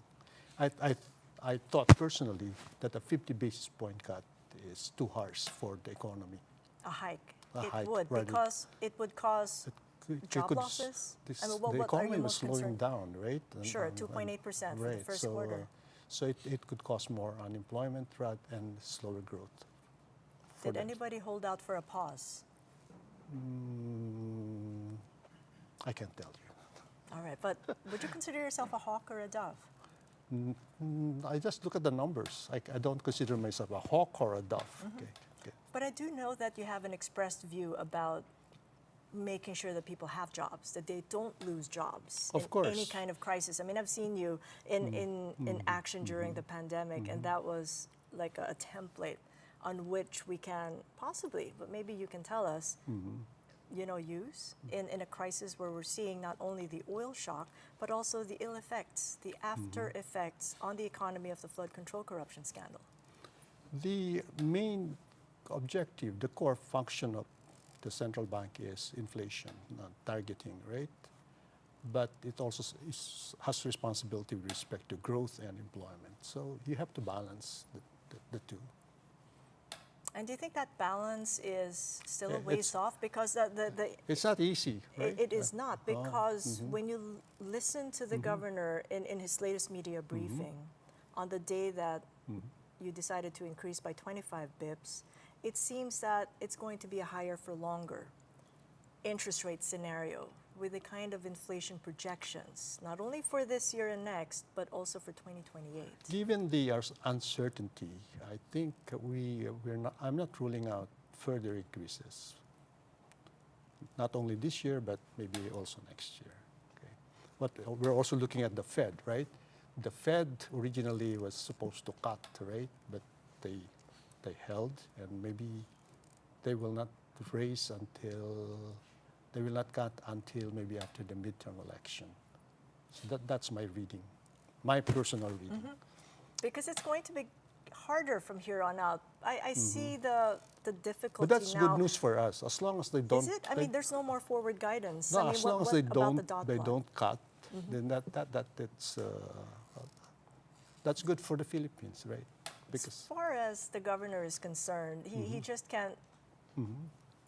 I thought personally that a 50 basis point cut is too harsh for the economy. A hike. A hike, would, right. because it would cause job losses. I mean, the what are economy you was most slowing concerned? down, right? Sure, 2.8% for the first quarter. So it could cause more unemployment and slower growth. Did anybody hold out for a pause? I can't tell you. All right, but would you consider yourself a hawk or a dove? I just look at the numbers. I don't consider myself a hawk or a dove. Okay. But I do know that you have an expressed view about making sure that people have jobs, that they don't lose jobs Of in course. any kind of crisis. I mean, I've seen you in action during the pandemic, and that was like a template on which we can possibly, but maybe you can tell us, use in a crisis where we're seeing not only the oil shock, but also the ill effects, the after effects on the economy of the flood control corruption scandal. The main objective, the core function of the central bank is inflation, not targeting, right? But it also has responsibility with respect to growth and employment. So you have to balance the two. And do you think that balance is still a ways off? Because it's not easy, right? It is not, because when you listen to the governor in his latest media briefing, on the day that you decided to increase by 25 bips, it seems that it's going to be a higher for longer interest rate scenario with the kind of inflation projections, not only for this year and next, but also for 2028. Given the uncertainty, I think I'm not ruling out further increases. Not only this year, but maybe also next year. Okay. But we're also looking at the Fed, right? The Fed originally was supposed to cut, right? But they held, and maybe they will not raise they will not cut until maybe after the midterm election. So that's my reading, my personal reading. Because it's going to be harder from here on out. I see the difficulty now. But that's good news for us, as long as they don't. Is it? I mean, there's no more forward guidance. No, I mean, as long as they don't cut, then that's good for the Philippines, right? Because as far as the governor is concerned, he just can't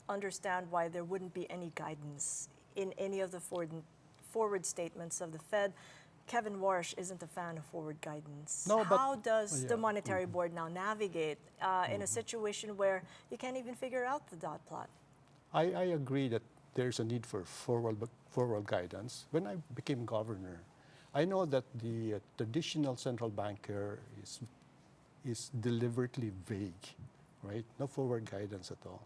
understand why there wouldn't be any guidance in any of the forward statements of the Fed. Kevin Warsh isn't a fan of forward guidance. No, How does the Monetary Board now navigate in a situation where you can't even figure out the dot plot? I agree that there's a need for forward guidance. When I became governor, I know that the traditional central banker is deliberately vague, right? No forward guidance at all.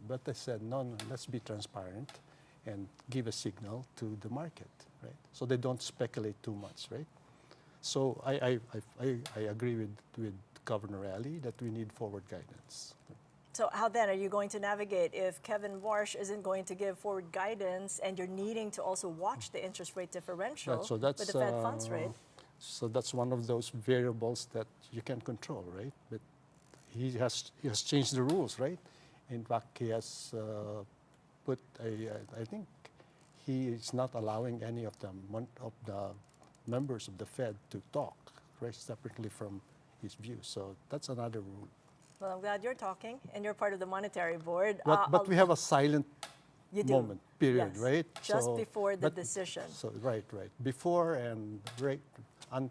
But I said, no, let's be transparent and give a signal to the market, right? So they don't speculate too much, right? So I agree with Governor Ali that we need forward guidance. So how then are you going to navigate if Kevin Warsh isn't going to give forward guidance and you're needing to also watch the interest rate differential with the Fed funds rate? So that's one of those variables that you can control, right? But he has changed the rules, right? In fact, he has put I think he is not allowing any of the members of the Fed to talk, right, separately from his views. So that's another rule. Well, I'm glad you're talking, and you're part of the Monetary Board. But we have a silent moment, period, yes. right? Just before the decision. So right. Before and right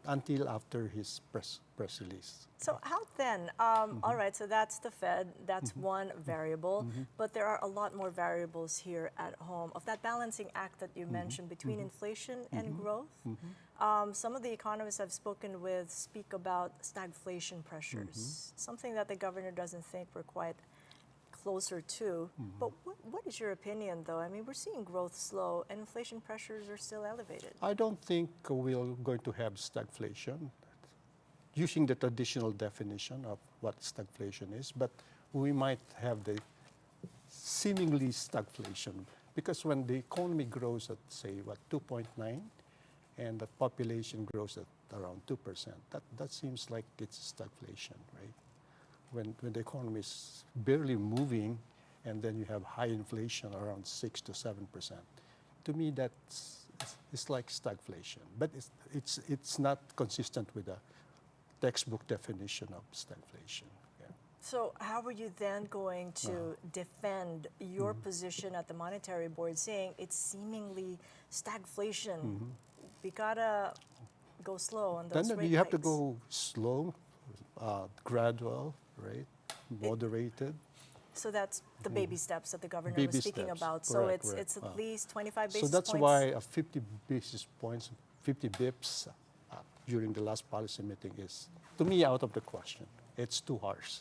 until after his press release. So how then, all right, so that's the Fed, that's one variable, but there are a lot more variables here at home of that balancing act that you mentioned between inflation and growth. Some of the economists I've spoken with speak about stagflation pressures, something that the governor doesn't think we're quite closer to. But what is your opinion, though? I mean, we're seeing growth slow and inflation pressures are still elevated. I don't think we're going to have stagflation, using the traditional definition of what stagflation is, but we might have the seemingly stagflation, because when the economy grows at, say, 2.9, and the population grows at around 2%, that seems like it's stagflation, right? When the economy is barely moving, and then you have high inflation around 6 to 7%. To me, it's like stagflation, but it's not consistent with the textbook definition of stagflation. Yeah. So how are you then going to defend your position at the Monetary Board, saying it's seemingly stagflation? We gotta go slow on those Then rate you have hikes. to go slow, gradual, right, moderated. So that's the baby steps that the governor was speaking about. So Correct. it's at least 25 basis points. So that's why a 50 basis points, 50 bips during the last policy meeting is, to me, out of the question. It's too harsh.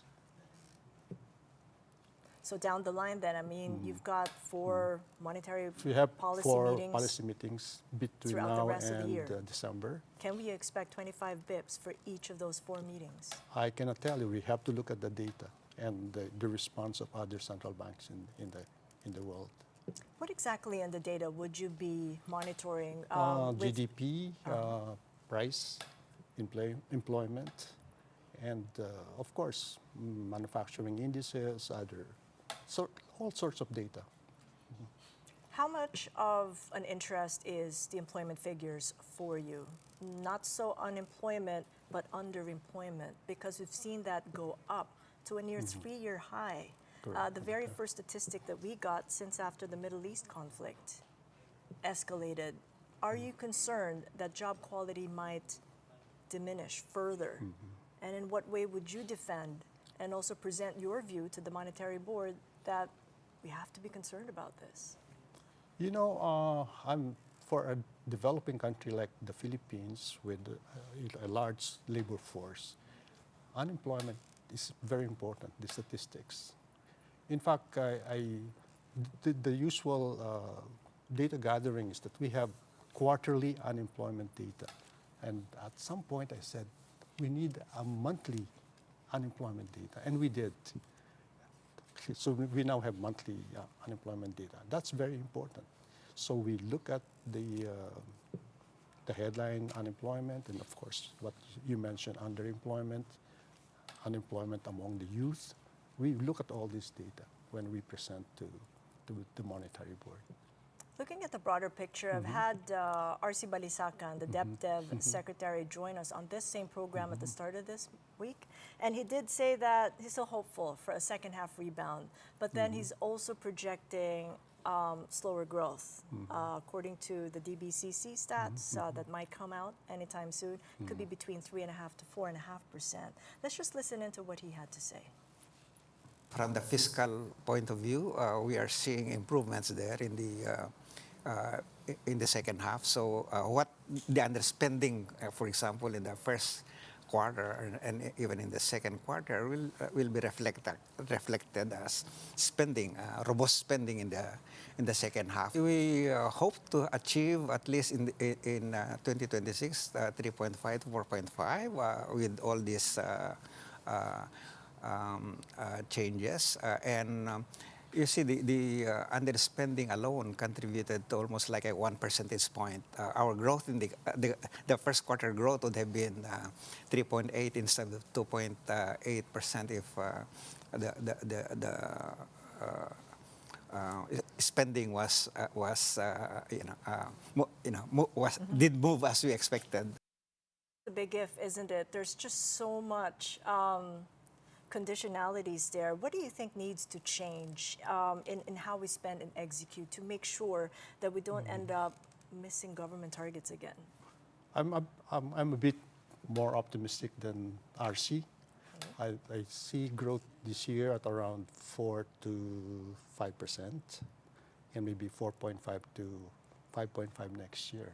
So down the line then, I mean, you've got four monetary We have policy 4 meetings policy meetings between throughout the now rest of the and year. December. Can we expect 25 bips for each of those 4 meetings? I cannot tell you. We have to look at the data and the response of other central banks in the world. What exactly in the data would you be monitoring? With GDP, price, employment, and of course, manufacturing indices, all sorts of data. How much of an interest is the employment figures for you? Not so unemployment, but underemployment, because we've seen that go up to a near 3-year high. The very first statistic that we got since after the Middle East conflict escalated. Are you concerned that job quality might diminish further? And in what way would you defend and also present your view to the Monetary Board that we have to be concerned about this? You know, I'm for a developing country like the Philippines with a large labor force. Unemployment is very important. The statistics. In fact, the usual data gathering is that we have quarterly unemployment data, and at some point I said we need a monthly unemployment data, and we did. So we now have monthly unemployment data. That's very important. So we look at the headline unemployment, and of course what you mentioned, underemployment, unemployment among the youth. We look at all this data when we present to the Monetary Board. Looking at the broader picture, I've had R.C. Balisacan, the DepDev Secretary, join us on this same program at the start of this week. And he did say that he's still hopeful for a second half rebound, but then he's also projecting slower growth. According to the DBCC stats that might come out anytime soon, it could be between 3.5% to 4.5%. Let's just listen into what he had to say. From the fiscal point of view, we are seeing improvements there in the second half. So what the underspending, for example, in the first quarter and even in the second quarter will be reflected as spending, robust spending in the second half. We hope to achieve at least in 2026 3.5 to 4.5 with all these changes, and you see the underspending alone contributed to almost like a 1 percentage point. Our growth in the first quarter growth would have been 3.8 instead of 2.8% if the spending did move as we expected. The big if, isn't it? There's just so much conditionalities there. What do you think needs to change in how we spend and execute to make sure that we don't end up missing government targets again? I'm a bit more optimistic than RC. I see growth this year at around 4 to 5%, and maybe 4.5 to 5.5 next year.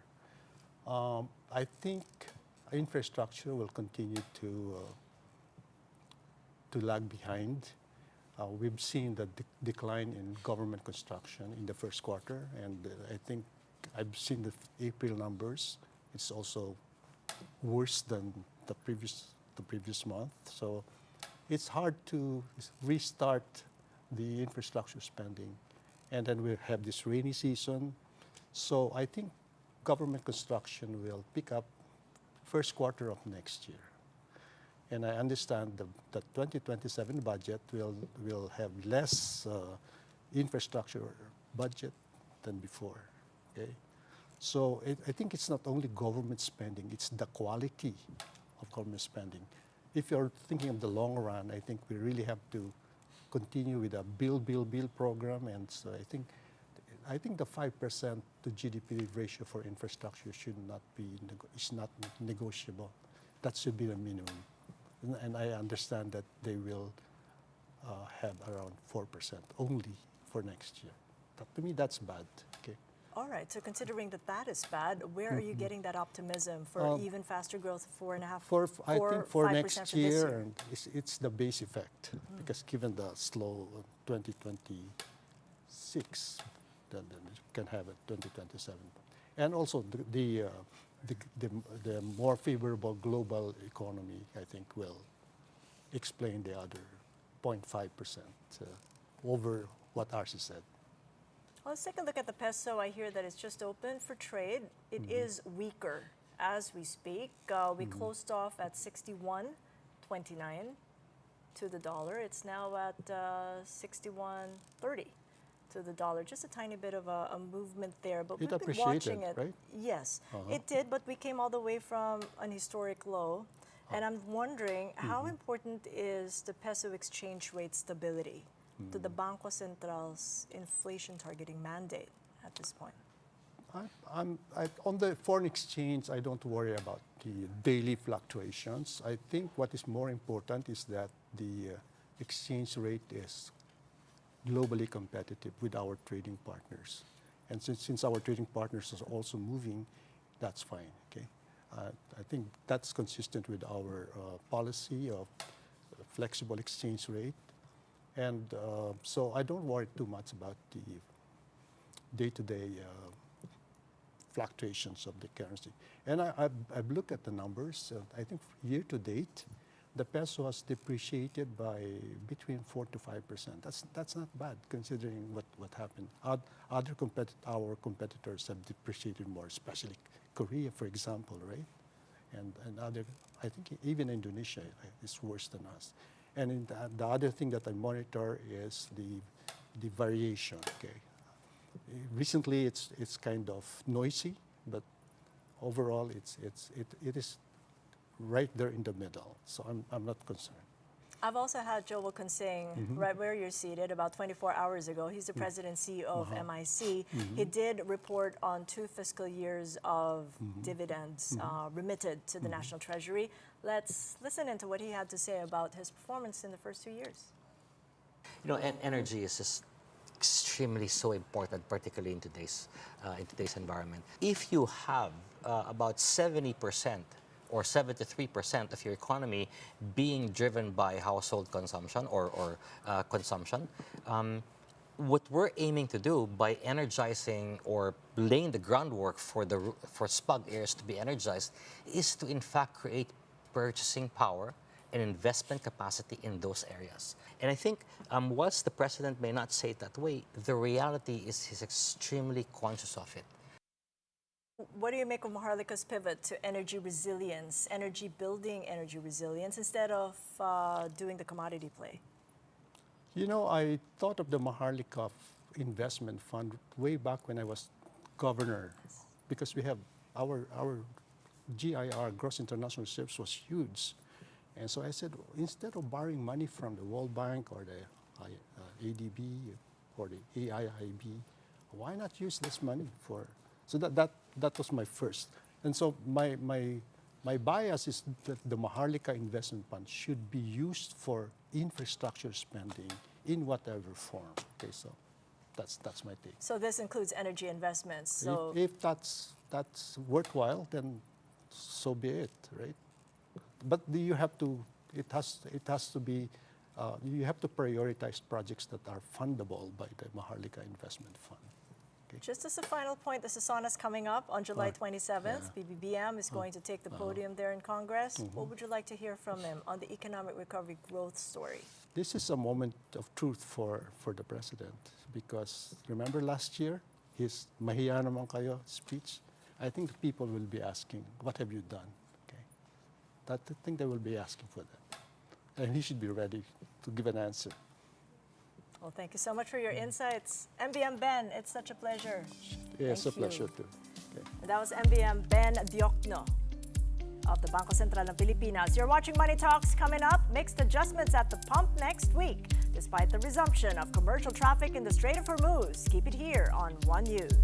I think infrastructure will continue to lag behind. We've seen the decline in government construction in the first quarter, and I think I've seen the April numbers. It's also worse than the previous month. So it's hard to restart the infrastructure spending, and then we have this rainy season. So I think government construction will pick up first quarter of next year. And I understand the 2027 budget will have less infrastructure budget than before. Okay, so I think it's not only government spending; it's the quality of government spending. If you're thinking of the long run, I think we really have to continue with a build program. And so I think the 5% to GDP ratio for infrastructure is not negotiable. That should be the minimum. And I understand that they will have around 4% only for next year. To me, that's bad. Okay. All right, so considering that that is bad, where are you getting that optimism for even faster growth, 4.5%, I think for 5% next for this year, year? and it's the base effect, because given the slow 2026, then you can have it 2027. And also the more favorable global economy, I think, will explain the other 0.5% over what Archie said. Well, let's take a look at the peso. I hear that it's just open for trade. It is weaker as we speak. We closed off at 61.29 to the dollar. It's now at 61.30 to the dollar. Just a tiny bit of a movement there, but we've been watching it. Right? Yes, it did, but we came all the way from an historic low. And I'm wondering, how important is the peso exchange rate stability to the Bangko Central's inflation targeting mandate at this point? On the foreign exchange, I don't worry about the daily fluctuations. I think what is more important is that the exchange rate is globally competitive with our trading partners. And since our trading partners are also moving, that's fine. Okay, I think that's consistent with our policy of flexible exchange rate. And so I don't worry too much about the day-to-day fluctuations of the currency. And I've looked at the numbers. I think year to date, the peso has depreciated by between 4 to 5%. That's not bad considering what happened. Our competitors have depreciated more, especially Korea, for example, right? And other, I think even Indonesia is worse than us. And the other thing that I monitor is the variation. Okay, recently it's kind of noisy, but overall it is right there in the middle. So I'm not concerned. I've also had Joe Wilkins saying, right where you're seated, about 24 hours ago, he's the president and CEO of MIC. He did report on 2 fiscal years of dividends remitted to the National Treasury. Let's listen into what he had to say about his performance in the first 2 years. You know, energy is just extremely so important, particularly in today's environment. If you have about 70% or 73% of your economy being driven by household consumption or consumption, what we're aiming to do by energizing or laying the groundwork for SPUG areas to be energized is to in fact create purchasing power and investment capacity in those areas. And I think whilst the president may not say it that way, the reality is he's extremely conscious of it. What do you make of Maharlika's pivot to energy resilience, building energy resilience, instead of doing the commodity play? You know, I thought of the Maharlika investment fund way back when I was governor, because we have our GIR, gross international reserves, was huge. And so I said, instead of borrowing money from the World Bank or the ADB or the AIIB, why not use this money for... So that was my first. And so my bias is that the Maharlika Investment Fund should be used for infrastructure spending in whatever form. Okay, so that's my take. So this includes energy investments. So if that's worthwhile, then so be it, right? But you have to. It has to be. You have to prioritize projects that are fundable by the Maharlika Investment Fund. Okay. Just as a final point, the Sasana is coming up on July 27th. BBBM is going to take the podium there in Congress. What would you like to hear from him on the economic recovery growth story? This is a moment of truth for the president, because remember last year, his "Mahiya naman kayo" speech. I think the people will be asking, "What have you done?" Okay, I think they will be asking for that, and he should be ready to give an answer. Well, thank you so much for your insights. MBM Ben, it's such a pleasure. Yeah, it's a pleasure too. Okay. And that was MBM Ben Diokno of the Bangko Sentral ng Pilipinas. You're watching Money Talks. Coming up, mixed adjustments at the pump next week, despite the resumption of commercial traffic in the Strait of Hormuz. Keep it here on One News.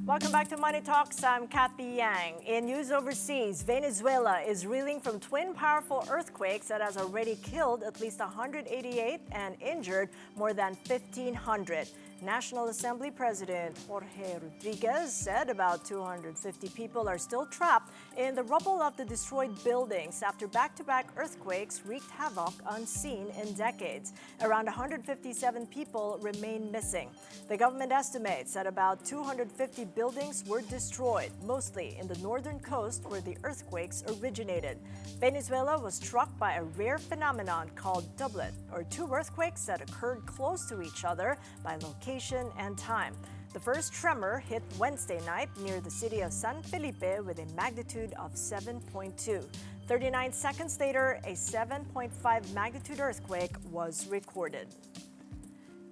Welcome back to Money Talks. I'm Kathy Yang. In news overseas, Venezuela is reeling from twin powerful earthquakes that has already killed at least 188 and injured more than 1,500. National Assembly President Jorge Rodriguez said about 250 people are still trapped in the rubble of the destroyed buildings after back-to-back earthquakes wreaked havoc unseen in decades. Around 157 people remain missing. The government estimates that about 250 buildings were destroyed, mostly in the northern coast where the earthquakes originated. Venezuela was struck by a rare phenomenon called doublet, or two earthquakes that occurred close to each other by location and time. The first tremor hit Wednesday night near the city of San Felipe with a magnitude of 7.2. 39 seconds later, a 7.5 magnitude earthquake was recorded.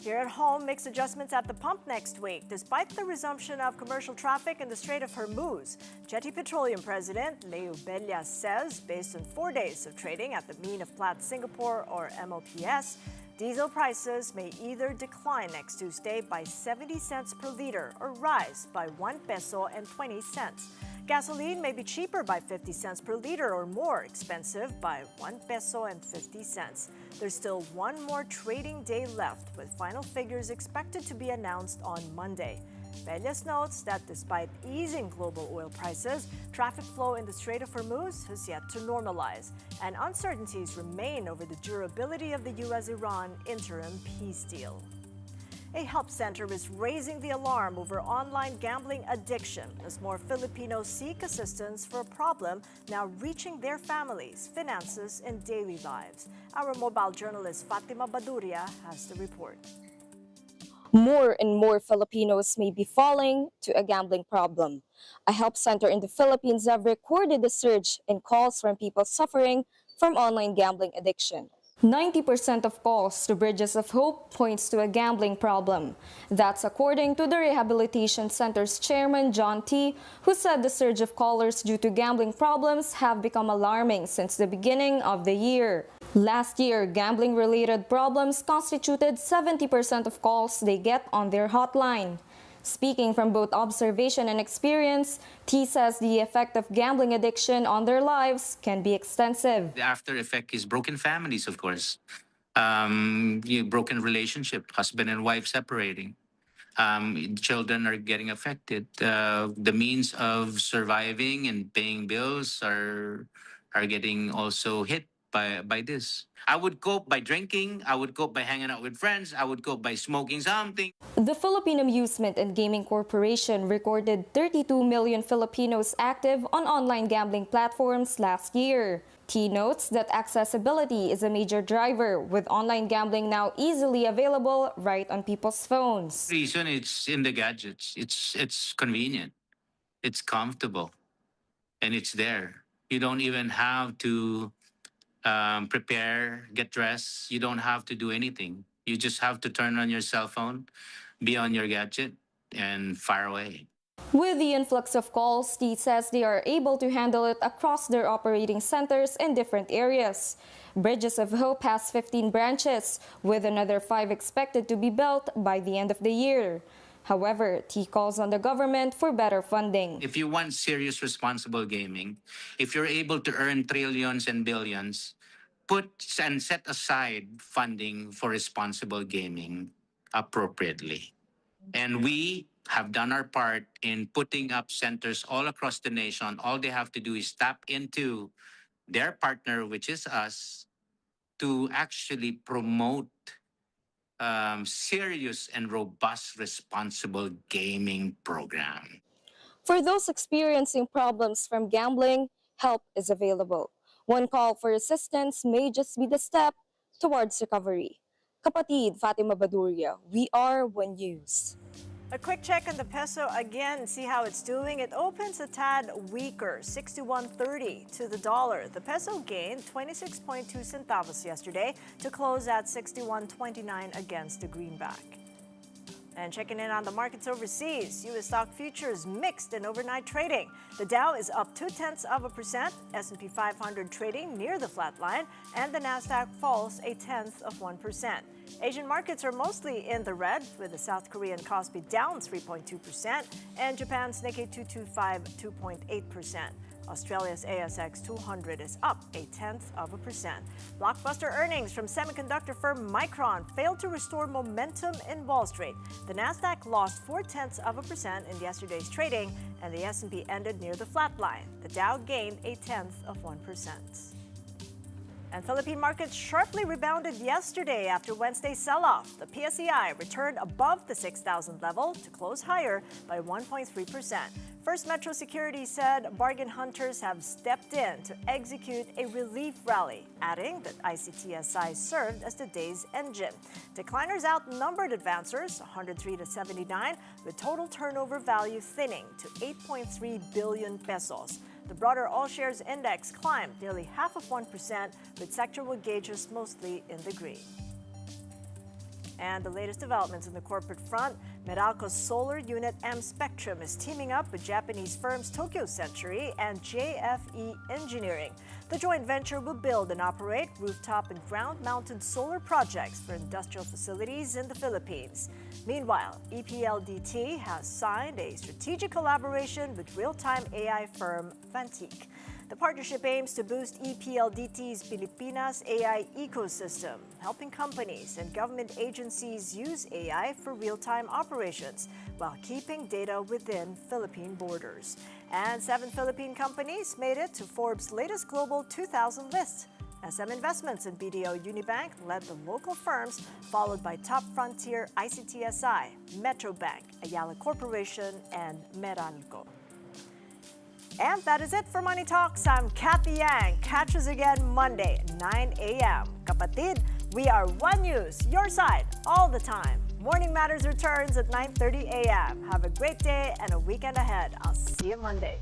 Here at home, mixed adjustments at the pump next week, despite the resumption of commercial traffic in the Strait of Hormuz. Jetty Petroleum President Leo Bellas says, based on 4 days of trading at the Mean of Platts Singapore or MOPS, diesel prices may either decline next Tuesday by 70 cents per liter or rise by 1 peso and 20 cents. Gasoline may be cheaper by 50 cents per liter or more expensive by 1 peso and 50 cents. There's still one more trading day left, with final figures expected to be announced on Monday. Bellas notes that despite easing global oil prices, traffic flow in the Strait of Hormuz has yet to normalize, and uncertainties remain over the durability of the U.S.-Iran interim peace deal. A help center is raising the alarm over online gambling addiction as more Filipinos seek assistance for a problem now reaching their families, finances, and daily lives. Our mobile journalist Fatima Baduria has the report. More and more Filipinos may be falling to a gambling problem. A help center in the Philippines have recorded a surge in calls from people suffering from online gambling addiction. 90% of calls to Bridges of Hope points to a gambling problem. That's according to the Rehabilitation Center's chairman, John T., who said the surge of callers due to gambling problems have become alarming since the beginning of the year. Last year, gambling-related problems constituted 70% of calls they get on their hotline. Speaking from both observation and experience, T says the effect of gambling addiction on their lives can be extensive. The after effect is broken families, of course. Broken relationship, husband and wife separating. Children are getting affected. The means of surviving and paying bills are getting also hit by this. I would cope by drinking. I would cope by hanging out with friends. I would cope by smoking something. The Philippine Amusement and Gaming Corporation recorded 32 million Filipinos active on online gambling platforms last year. T notes that accessibility is a major driver, with online gambling now easily available right on people's phones. The reason it's in the gadgets. It's convenient. It's comfortable. And it's there. You don't even have to prepare, get dressed. You don't have to do anything. You just have to turn on your cell phone, be on your gadget, and fire away. With the influx of calls, T says they are able to handle it across their operating centers in different areas. Bridges of Hope has 15 branches, with another 5 expected to be built by the end of the year. However, T calls on the government for better funding. If you want serious responsible gaming, if you're able to earn trillions and billions, put and set aside funding for responsible gaming appropriately. And we have done our part in putting up centers all across the nation. All they have to do is tap into their partner, which is us, to actually promote serious and robust responsible gaming program. For those experiencing problems from gambling, help is available. One call for assistance may just be the step towards recovery. Kapatid Fatima Baduria, We Are One News. A quick check on the peso again, see how it's doing. It opens a tad weaker, 61.30 to the dollar. The peso gained 26.2 centavos yesterday to close at 61.29 against the greenback. And checking in on the markets overseas, U.S. stock futures mixed in overnight trading. The Dow is up 0.2%, S&P 500 trading near the flat line, and the Nasdaq falls 0.1%. Asian markets are mostly in the red, with the South Korean Kospi down 3.2% and Japan's Nikkei 225 2.8%. Australia's ASX 200 is up 0.1%. Blockbuster earnings from semiconductor firm Micron failed to restore momentum in Wall Street. The Nasdaq lost 0.4% in yesterday's trading, and the S&P ended near the flat line. The Dow gained 0.1%. And Philippine markets sharply rebounded yesterday after Wednesday's sell-off. The PSEI returned above the 6,000 level to close higher by 1.3%. First Metro Securities said bargain hunters have stepped in to execute a relief rally, adding that ICTSI served as the day's engine. Decliners outnumbered advancers 103 to 79, with total turnover value thinning to 8.3 billion pesos. The broader all-shares index climbed nearly 0.5%, with sectoral gauges mostly in the green. And the latest developments in the corporate front, Meralco's solar unit M Spectrum is teaming up with Japanese firms Tokyo Century and JFE Engineering. The joint venture will build and operate rooftop and ground-mounted solar projects for industrial facilities in the Philippines. Meanwhile, EPLDT has signed a strategic collaboration with real-time AI firm Vantique. The partnership aims to boost EPLDT's Pilipinas AI ecosystem, helping companies and government agencies use AI for real-time operations while keeping data within Philippine borders. And 7 Philippine companies made it to Forbes' latest Global 2000 list. SM Investments and BDO Unibank led the local firms, followed by Top Frontier, ICTSI, Metrobank, Ayala Corporation, and Meralco. And that is it for Money Talks. I'm Kathy Yang. Catch us again Monday, 9 a.m. Kapatid, we are One News, your side, all the time. Morning Matters returns at 9:30 a.m. Have a great day and a weekend ahead. I'll see you Monday.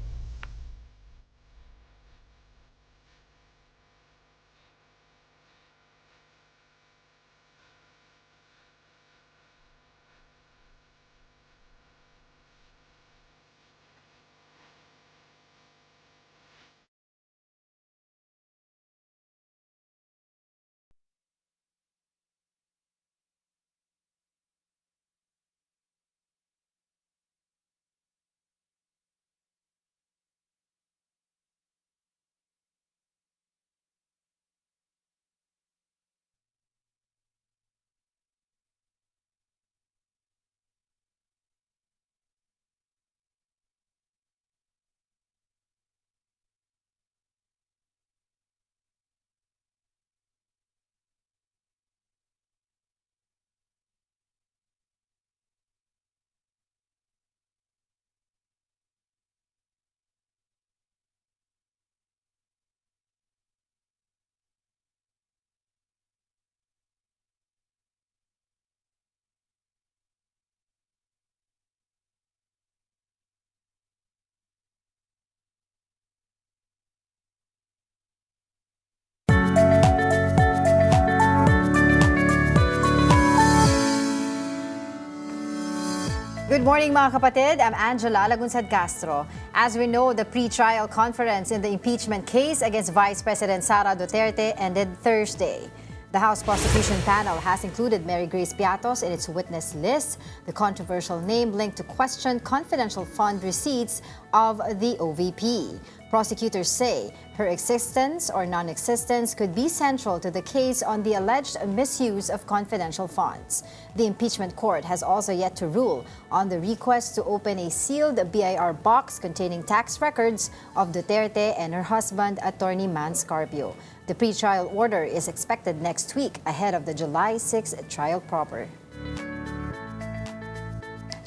Good morning mga kapatid, I'm Angela Lagunsad Castro. As we know, the pre-trial conference in the impeachment case against Vice President Sara Duterte ended Thursday. The House prosecution panel has included Mary Grace Piatos in its witness list, the controversial name linked to questioned confidential fund receipts of the OVP. Prosecutors say her existence or non-existence could be central to the case on the alleged misuse of confidential funds. The impeachment court has also yet to rule on the request to open a sealed BIR box containing tax records of Duterte and her husband, Attorney Man Scarpio. The pretrial order is expected next week ahead of the July 6 trial proper.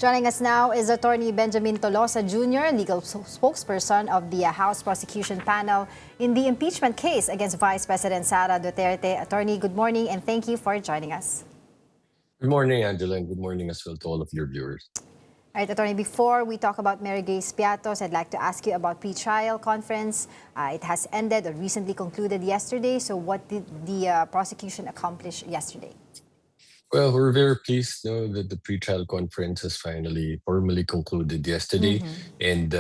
Joining us now is Attorney Benjamin Tolosa Jr., legal spokesperson of the House prosecution panel in the impeachment case against Vice President Sara Duterte. Attorney, good morning and thank you for joining us. Good morning, Angela, and good morning as well to all of your viewers. All right, Attorney, before we talk about Mary Grace Piatos, I'd like to ask you about pre-trial conference. It has ended or recently concluded yesterday. So what did the prosecution accomplish yesterday? Well, we're very pleased that the pre-trial conference has finally formally concluded yesterday, and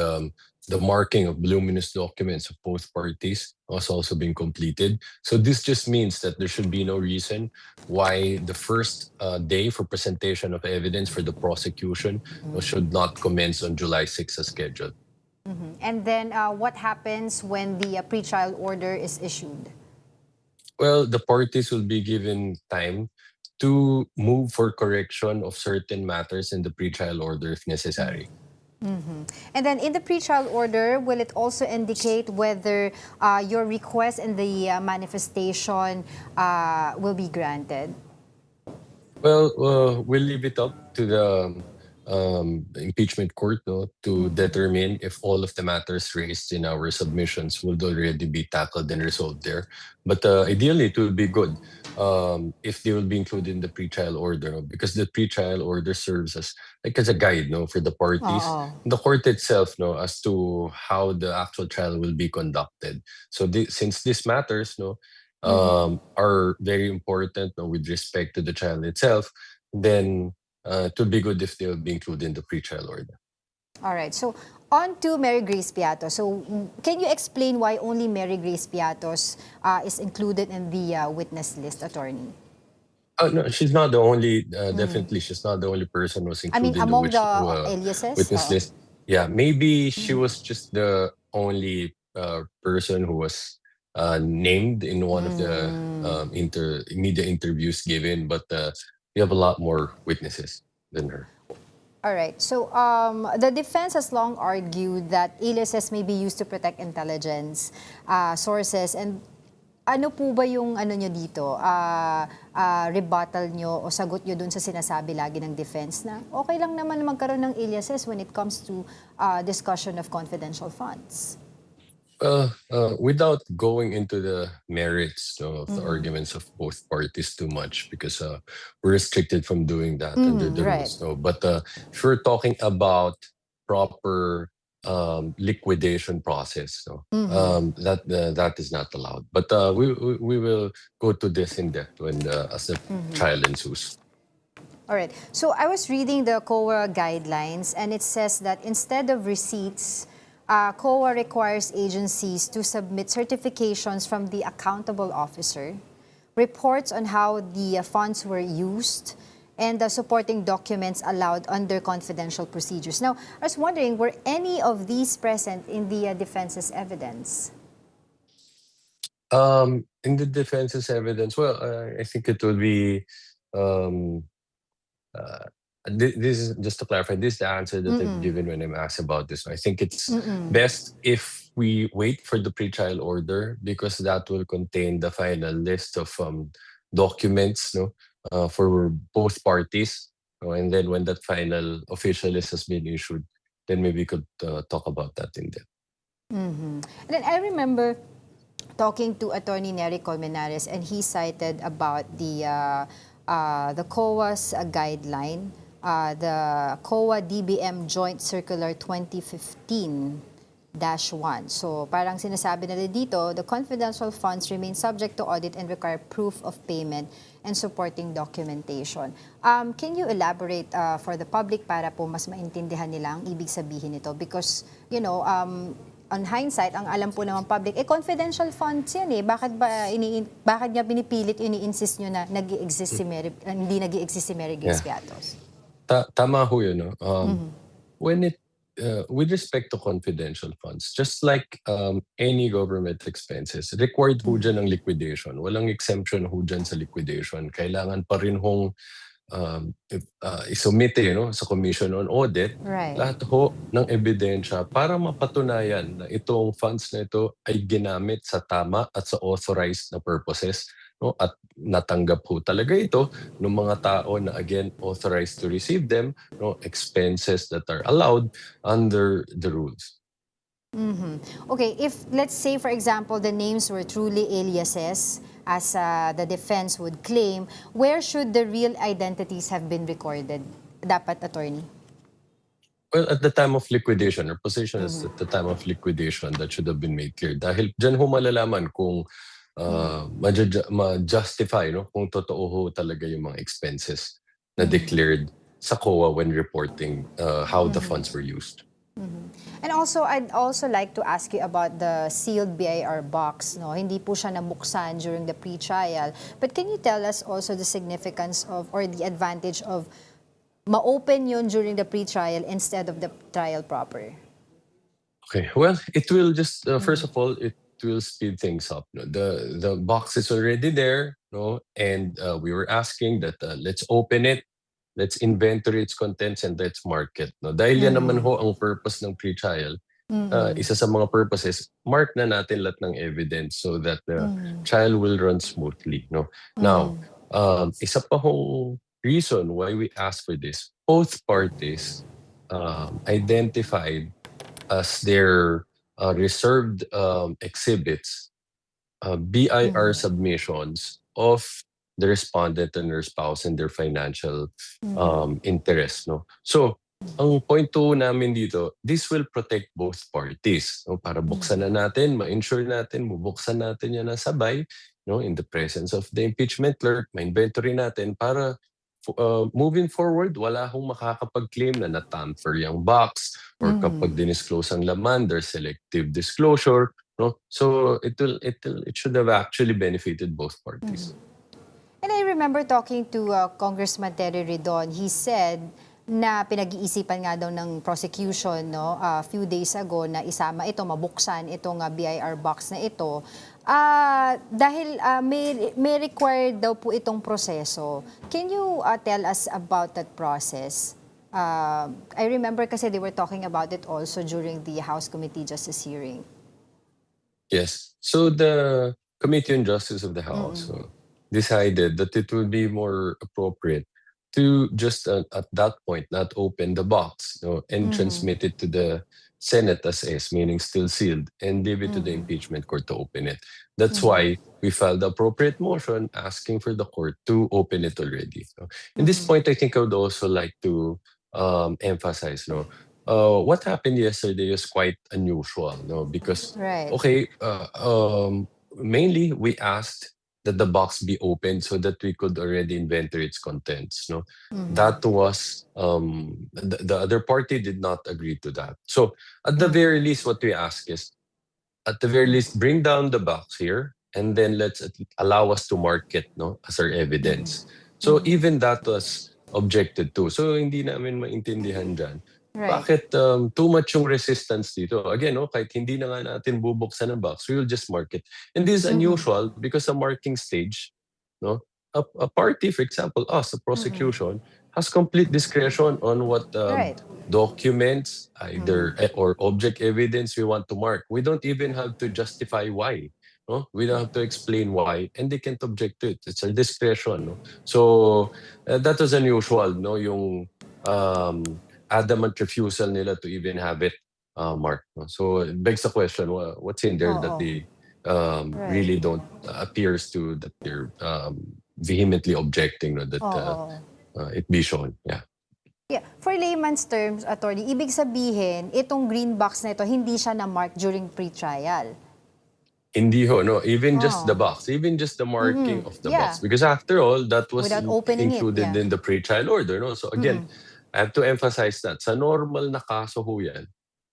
the marking of voluminous documents of both parties has also been completed. So this just means that there should be no reason why the first day for presentation of evidence for the prosecution should not commence on July 6 as scheduled. And then what happens when the pre-trial order is issued? Well, the parties will be given time to move for correction of certain matters in the pre-trial order if necessary. And then in the pre-trial order, will it also indicate whether your request in the manifestation will be granted? Well, we'll leave it up to the impeachment court to determine if all of the matters raised in our submissions will already be tackled and resolved there. But ideally, it will be good if they will be included in the pretrial order, because the pretrial order serves as a guide for the parties, the court itself, as to how the actual trial will be conducted. So since these matters are very important with respect to the trial itself, then it would be good if they would be included in the pre-trial order. All right. So on to Mary Grace Piatos. So can you explain why only Mary Grace Piatos is included in the witness list, Attorney? No, she's not the only. Definitely, she's not the only person who's included among in the the aliases? witness list. Yeah, maybe she was just the only person who was named in one of the media interviews given, but we have a lot more witnesses than her. All right. So the defense has long argued that aliases may be used to protect intelligence sources. And ano po ba yung nyo dito? Rebuttal nyo o sagot nyo dun sa sinasabi lagi ng defense na okay lang naman magkaroon ng aliases when it comes to discussion of confidential funds? Without going into the merits of the arguments of both parties too much, because we're restricted from doing that under the rules. But if we're talking about proper liquidation process, that is not allowed. But we will go to this in depth when as the trial ensues. All right. So I was reading the COA guidelines, and it says that instead of receipts, COA requires agencies to submit certifications from the accountable officer, reports on how the funds were used, and the supporting documents allowed under confidential procedures. Now, I was wondering, were any of these present in the defense's evidence? In the defense's evidence, well, I think it will be. This is just to clarify. This is the answer that I've given when I'm asked about this. I think it's best if we wait for the pre-trial order, because that will contain the final list of documents for both parties. And then when that final official list has been issued, then maybe we could talk about that in depth. And then I remember talking to Attorney Nery Colmenares, and he cited about the COA's guideline, the COA DBM Joint Circular 2015-1. So parang sinasabi nila dito, the confidential funds remain subject to audit and require proof of payment and supporting documentation. Can you elaborate for the public para po mas maintindihan nila ang ibig sabihin nito? Because, on hindsight, ang alam po naman public, confidential funds yan eh. Bakit niya pinipilit, ini-insist nyo na nag-i-exist si Mary, hindi nag-i-exist si Mary Grace Piatos? Tama ho yun. When with respect to confidential funds, just like any government expenses, required ho dyan ang liquidation. Walang exemption ho dyan sa liquidation. Kailangan pa rin hong isumite sa Commission on Audit lahat ho ng ebidensya para mapatunayan na itong funds na ito ay ginamit sa tama at sa authorized na purposes, at natanggap ho talaga ito ng mga tao na again authorized to receive them, expenses that are allowed under the rules. Okay, if let's say for example the names were truly aliases, as the defense would claim, where should the real identities have been recorded? Dapat, Attorney? Well, at the time of liquidation, our position is at the time of liquidation that should have been made clear. Dahil dyan ho malalaman kung ma-justify, no? Kung totoo ho talaga yung mga expenses na declared sa COA when reporting how the funds were used. And also, I'd also like to ask you about the sealed BIR box. No? Hindi po siya nabuksan during the pre-trial. But can you tell us also the significance of or the advantage of ma-open yun during the pre-trial instead of the trial proper? Okay, well, it will just, first of all, it will speed things up. No? The box is already there, no? And we were asking that let's open it, let's inventory its contents, and let's mark it. No? Dahil yan naman ho ang purpose ng pre-trial. Isa sa mga purposes, mark na natin lahat ng evidence so that the trial will run smoothly. No? Now, isa pa hong reason why we asked for this, both parties identified as their reserved exhibits BIR submissions of the respondent and their spouse and their financial interest. No? So, ang point 2 namin dito, this will protect both parties. No? Para buksan na natin, ma-ensure natin, bubuksan natin yan na sabay, no? In the presence of the impeachment clerk, ma-inventory natin para moving forward, wala hong makakapag-claim na na-tamper yung box or kapag dinisclose ang laman, there's selective disclosure. No? So it should have actually benefited both parties. And I remember talking to Congressman Terry Ridon. He said na pinag-iisipan nga daw ng prosecution no a few days ago na isama ito, mabuksan itong BIR box na ito. Dahil may required daw po itong proseso. Can you tell us about that process? I remember kasi they were talking about it also during the House Committee Justice hearing. Yes. So the Committee on Justice of the House decided that it would be more appropriate to just at that point not open the box, no, and transmit it to the Senate as is, meaning still sealed, and leave it to the impeachment court to open it. That's why we filed the appropriate motion asking for the court to open it already. So, in this point, I think I would also like to emphasize, no, what happened yesterday is quite unusual, no, because okay, mainly we asked that the box be opened so that we could already inventory its contents. No, that was the other party did not agree to that. So at the very least, what we ask is, at the very least, bring down the box here, and then let's allow us to mark it, no, as our evidence. So even that was objected to. So hindi namin maintindihan dyan. Bakit too much yung resistance dito? Again, no, kahit hindi na nga natin bubuksan ang box, we will just mark it. And this is unusual because the marking stage, no, a party, for example, us, the prosecution, has complete discretion on what documents, either or object evidence we want to mark. We don't even have to justify why. No? We don't have to explain why, and they can't object to it. It's our discretion. No? So that was unusual, no? Yung adamant refusal nila to even have it marked. No? So it begs the question, what's in there that they really don't appears to that they're vehemently objecting, no, that it be shown. Yeah. Yeah. For layman's terms, attorney, ibig sabihin, itong green box na ito, hindi siya na-mark during pre-trial. Hindi ho, no. Even just the box, even just the marking of the box. Because after all, that was included in the pre-trial order. No? So again, I have to emphasize that sa normal na kaso ho yan,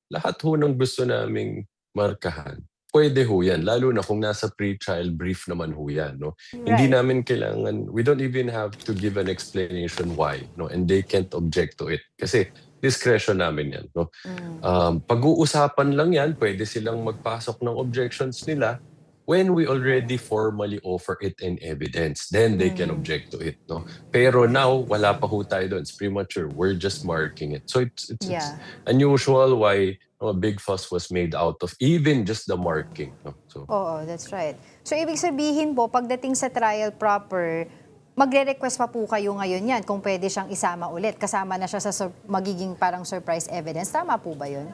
lahat ho ng gusto naming markahan, pwede ho yan. Lalo na kung nasa pre-trial brief naman ho yan. No? Hindi namin kailangan, we don't even have to give an explanation why. No? And they can't object to it. Kasi discretion namin yan. No? Pag-uusapan lang yan, pwede silang magpasok ng objections nila when we already formally offer it in evidence. Then they can object to it. No? Pero now, wala pa ho tayo doon. It's premature. We're just marking it. So it's unusual why a big fuss was made out of even just the marking. No? So, that's right. So ibig sabihin po, pagdating sa trial proper, magre-request pa po kayo ngayon yan kung pwede siyang isama ulit. Kasama na siya sa magiging parang surprise evidence. Tama po ba yun?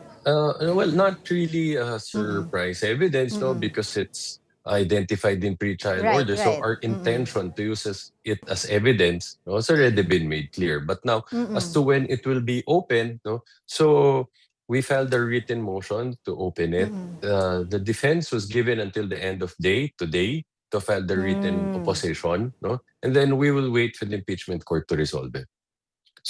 Well, not really surprise evidence, no, because it's identified in pre-trial Right, order. So right. our intention to use it as evidence, no, has already been made clear. But now, as to when it will be open, no, so we filed a written motion to open it. The defense was given until the end of day today to file the written opposition, no, and then we will wait for the impeachment court to resolve it.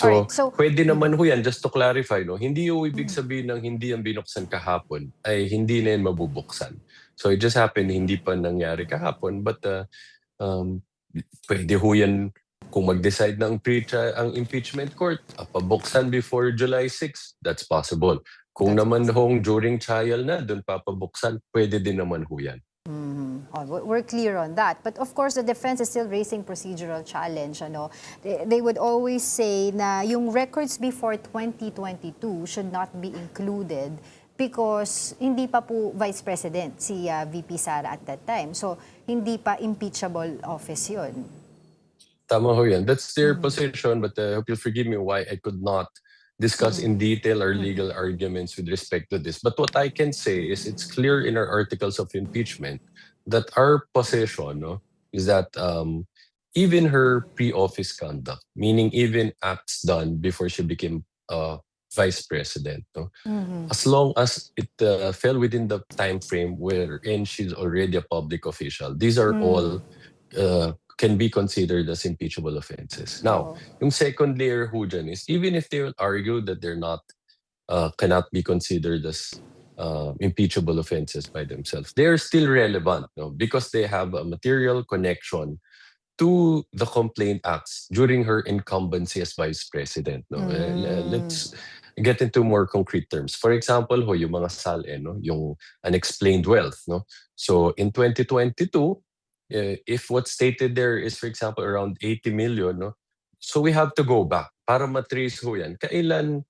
All right. So, So, pwede naman ho yan, just to clarify, no, hindi ho ibig sabihin ng hindi yan binuksan kahapon, ay hindi na yan mabubuksan. So, it just happened, hindi pa nangyari kahapon, but um, pwede ho yan kung mag-decide ng ang impeachment court, pabuksan before July 6, that's possible. Kung naman hong during trial na, doon papabuksan, pwede din naman ho yan. We're clear on that. But of course, the defense is still raising procedural challenge. Ano? They would always say na yung records before 2022 should not be included because hindi pa po Vice President si VP Sara at that time. So, hindi pa impeachable office yun. Tama ho yan. That's their position, but I hope you'll forgive me why I could not discuss in detail our legal arguments with respect to this. But what I can say is it's clear in our articles of impeachment that our position, no, is that even her pre-office conduct, meaning even acts done before she became vice president, no, as long as it fell within the time frame wherein she's already a public official, these are all can be considered as impeachable offenses. Now, yung second layer ho dyan is even if they will argue that they're not, cannot be considered as impeachable offenses by themselves, they're still relevant, no? Because they have a material connection to the complaint acts during her incumbency as vice president. No? Let's get into more concrete terms. For example, ho, yung mga SALE, no? Yung unexplained wealth. No? So in 2022, if what's stated there is, for example, around 80 million, no? So we have to go back para matrace ho yan. Kailan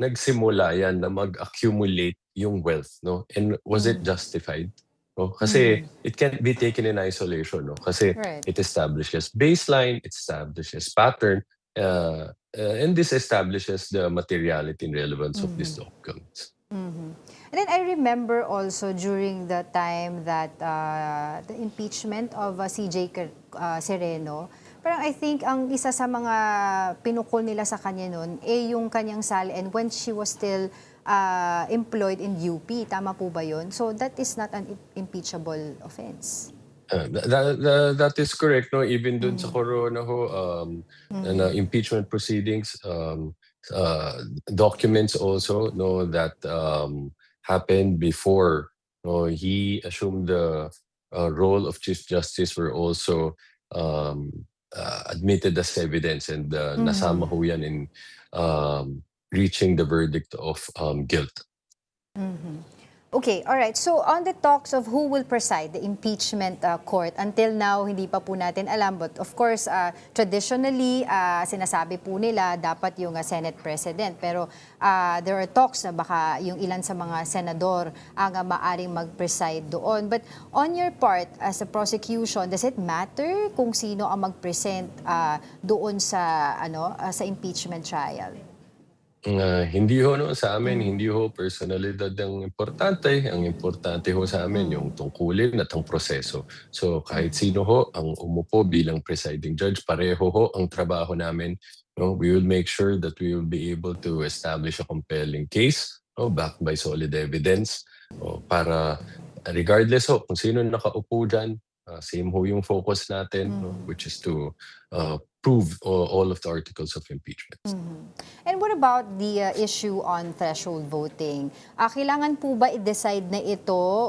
nagsimula yan na mag-accumulate yung wealth, no? And was it justified? No? Kasi it can't be taken in isolation, no? Kasi it establishes baseline, it establishes pattern, and this establishes the materiality and relevance of these documents. And then I remember also during the time that the impeachment of CJ Sereno, parang I think ang isa sa mga pinukol nila sa kanya nun yung kanyang SAL and when she was still employed in UP. Tama po ba yun? So that is not an impeachable offense. That is correct, no? Even dun sa corona ho, na impeachment proceedings, documents also, no, that happened before, no, he assumed the role of Chief Justice were also admitted as evidence and nasama ho yan in reaching the verdict of guilt. Okay, all right. So on the talks of who will preside the impeachment court, until now, hindi pa po natin alam. But of course, traditionally, sinasabi po nila dapat yung Senate President. Pero there are talks na baka yung ilan sa mga senador ang maaring mag-preside doon. But on your part, as a prosecution, does it matter kung sino ang mag-present doon sa, sa impeachment trial? Hindi ho no, sa amin, hindi ho personalidad ang importante. Ang importante ho sa amin yung tungkulin at ang proseso. So kahit sino ho ang umupo bilang presiding judge, pareho ho ang trabaho namin. No? We will make sure that we will be able to establish a compelling case, no, backed by solid evidence, para regardless ho kung sino nakaupo dyan, same ho yung focus natin, no, which is to prove all of the articles of impeachment. And what about the issue on threshold voting? Kailangan po ba i-decide na ito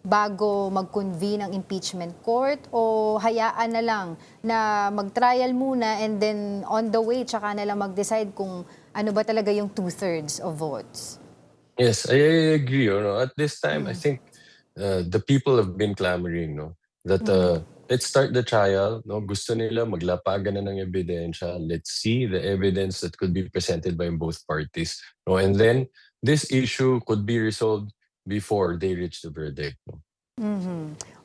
bago mag-convene ang impeachment court o hayaan na lang na mag-trial muna and then on the way tsaka na lang mag-decide kung ano ba talaga yung 2/3 of votes? Yes, I agree. No? At this time, I think the people have been clamoring, no, that let's start the trial. No, gusto nila maglapagan na ng ebidensya. Let's see the evidence that could be presented by both parties. No, and then this issue could be resolved before they reach the verdict. No?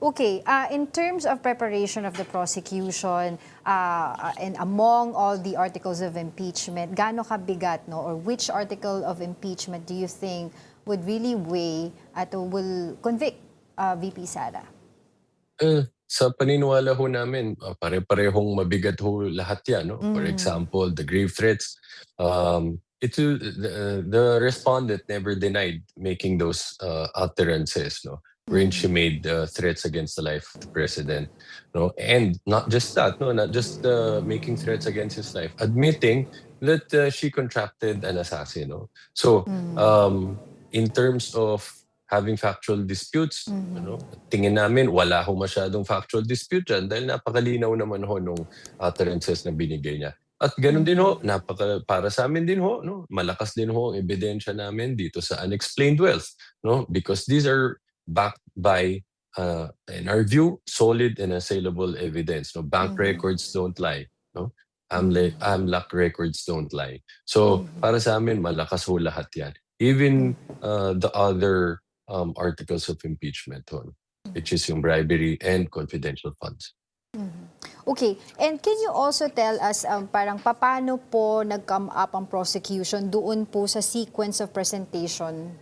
Okay, in terms of preparation of the prosecution and among all the articles of impeachment, gaano kabigat, no, or which article of impeachment do you think would really weigh at will convict VP Sara? Sa paniniwala ho namin, pare-parehong mabigat ho lahat yan. No? For Mm. example, the grave threats, the respondent never denied making those utterances. No? Wherein she made threats against the life of the president. No? And not just that, no? Not just making threats against his life, admitting that she contracted an assassin. No? So, in terms of having factual disputes, tingin namin wala ho masyadong factual dispute dyan dahil napakalinaw naman ho nung utterances na binigay niya. At ganun din ho, para sa amin din ho, no? Malakas din ho ang ebidensya namin dito sa unexplained wealth. No? Because these are backed by, in our view, solid and assailable evidence. No? Bank records don't lie. No? AMLAC records don't lie. So para sa amin, malakas ho lahat yan. Even the other articles of impeachment, which is yung bribery and confidential funds. Okay, and can you also tell us parang paano po nag-come up ang prosecution doon po sa sequence of presentation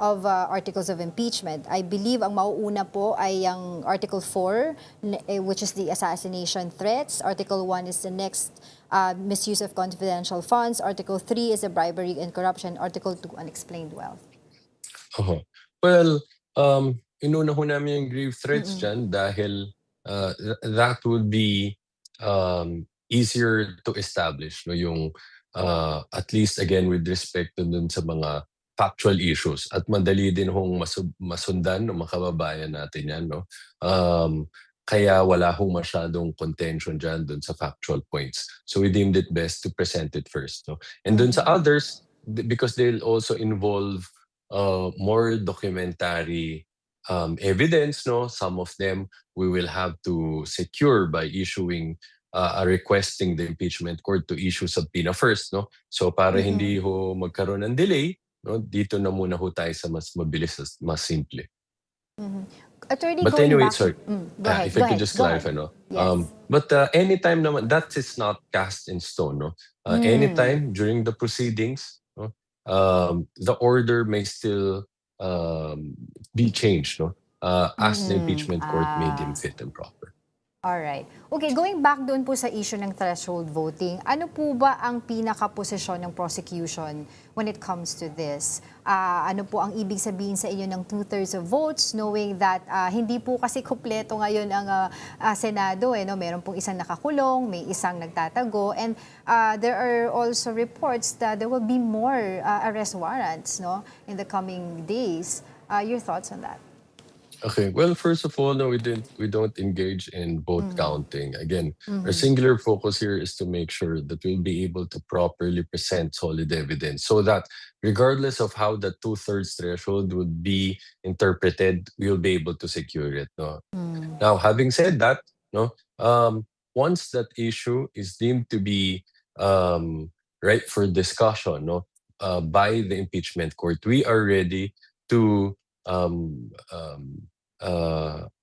of articles of impeachment? I believe ang mauuna po ay ang Article 4, which is the assassination threats. Article 1 is the next misuse of confidential funds. Article 3 is the bribery and corruption. Article 2, unexplained wealth. Well, inuna ho namin yung grave threats dyan dahil that would be easier to establish, no? Yung at least again with respect to dun sa mga factual issues at madali din hong masundan ng mga kababayan natin yan, no? Kaya wala hong masyadong contention dyan dun sa factual points. So we deemed it best to present it first, no? And dun sa others, because they'll also involve more documentary evidence, no? Some of them we will have to secure by issuing requesting the impeachment court to issue subpoena first, no? So para hindi ho magkaroon ng delay, no? Dito na muna ho tayo sa mas mabilis, mas simple. Attorney, But going anyway, back, sorry. go ahead, If I could just clarify, no? Yes. But anytime naman, that is not cast in stone, no? Anytime during the proceedings, no? The order may still be changed, no? As the impeachment court may deem fit and proper. Alright. Okay, going back doon po sa issue ng threshold voting, ano po ba ang pinaka-posisyon ng prosecution when it comes to this? Ano po ang ibig sabihin sa inyo ng 2/3 of votes, knowing that hindi po kasi kompleto ngayon ang Senado, no? Meron pong isang nakakulong, may isang nagtatago, and there are also reports that there will be more arrest warrants, no, in the coming days. Your thoughts on that? Okay. Well, first of all, no, we don't engage in vote counting. Again, our singular focus here is to make sure that we'll be able to properly present solid evidence so that regardless of how the 2/3 threshold would be interpreted, we'll be able to secure it. No? Now, having said that, no, once that issue is deemed to be right for discussion, no, by the impeachment court, we are ready to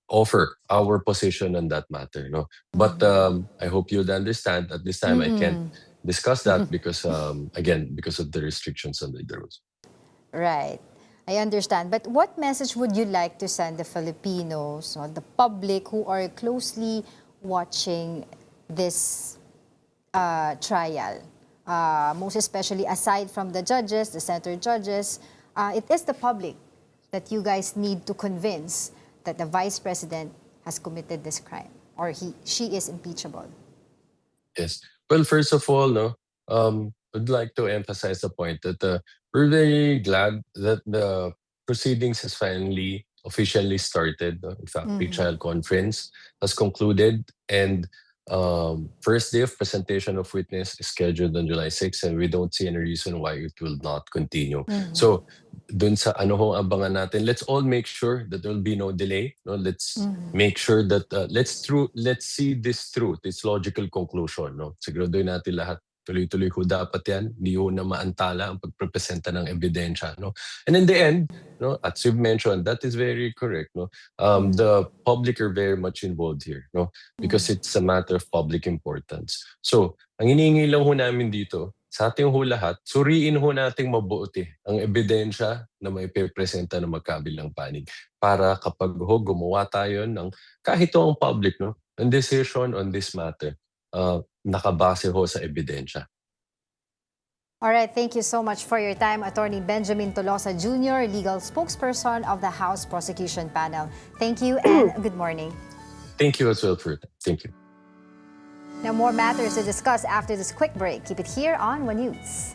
offer our position on that matter, no. But I hope you'll understand at this time I can't discuss that because again because of the restrictions on the rules. Right. I understand. But what message would you like to send the Filipinos, or the public who are closely watching this trial? Most especially aside from the judges, the center judges, it is the public that you guys need to convince that the Vice President has committed this crime or she is impeachable. Yes. Well, first of all, no, I'd like to emphasize the point that we're very glad that the proceedings has finally officially started. In fact, pre-trial conference has concluded, and first day of presentation of witness is scheduled on July 6th, and we don't see any reason why it will not continue. So, dun sa ano ho abangan natin, let's all make sure that there will be no delay. No? Let's make sure that let's see this through its logical conclusion. No? Siguraduhin natin lahat tuloy-tuloy ho dapat yan. Hindi ho na maantala ang pagprepresenta ng ebidensya. No? And in the end, no, as you've mentioned, that is very correct. No? The public are very much involved here, no? Because it's a matter of public importance. So, ang hinihingi lang ho namin dito sa ating ho lahat, suriin ho nating mabuti ang ebidensya na may presenta ng magkabilang panig para kapag ho gumawa tayo ng kahit ho ang public, no, ang decision on this matter, nakabase ho sa ebidensya. All right, thank you so much for your time, Attorney Benjamin Tolosa Jr., legal spokesperson of the House Prosecution Panel. Thank you and good morning. Thank you as well for that. Thank you. Now, more matters to discuss after this quick break. Keep it here on One News.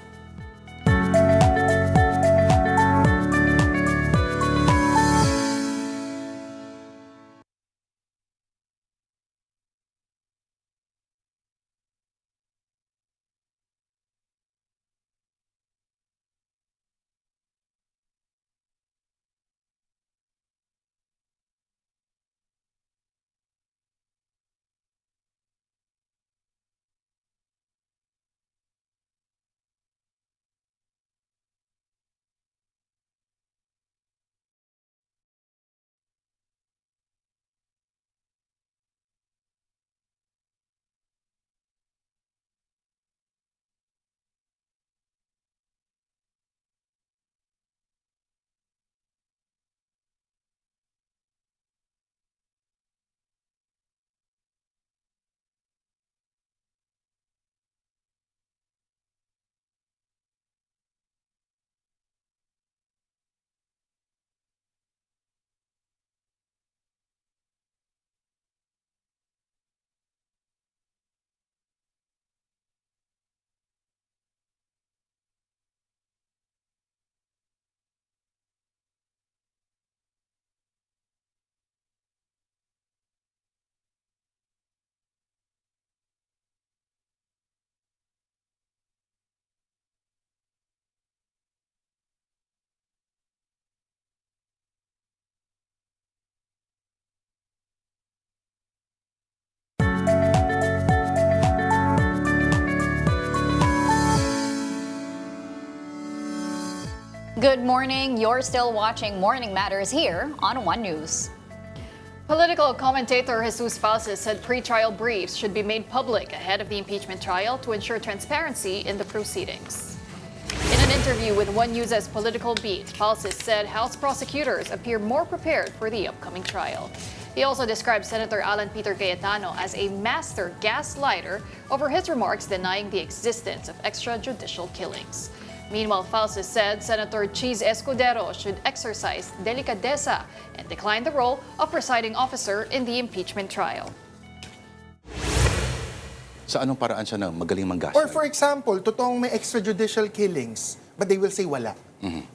Good morning. You're still watching Morning Matters here on One News. Political commentator Jesus Falces said pre-trial briefs should be made public ahead of the impeachment trial to ensure transparency in the proceedings. In an interview with One News's Political Beat, Falces said House prosecutors appear more prepared for the upcoming trial. He also described Senator Alan Peter Cayetano as a master gaslighter over his remarks denying the existence of extrajudicial killings. Meanwhile, Falces said Senator Cheese Escudero should exercise delicadeza and decline the role of presiding officer in the impeachment trial. Sa anong paraan siya na magaling manggaslight? Or for example, totoong may extrajudicial killings, but they will say wala.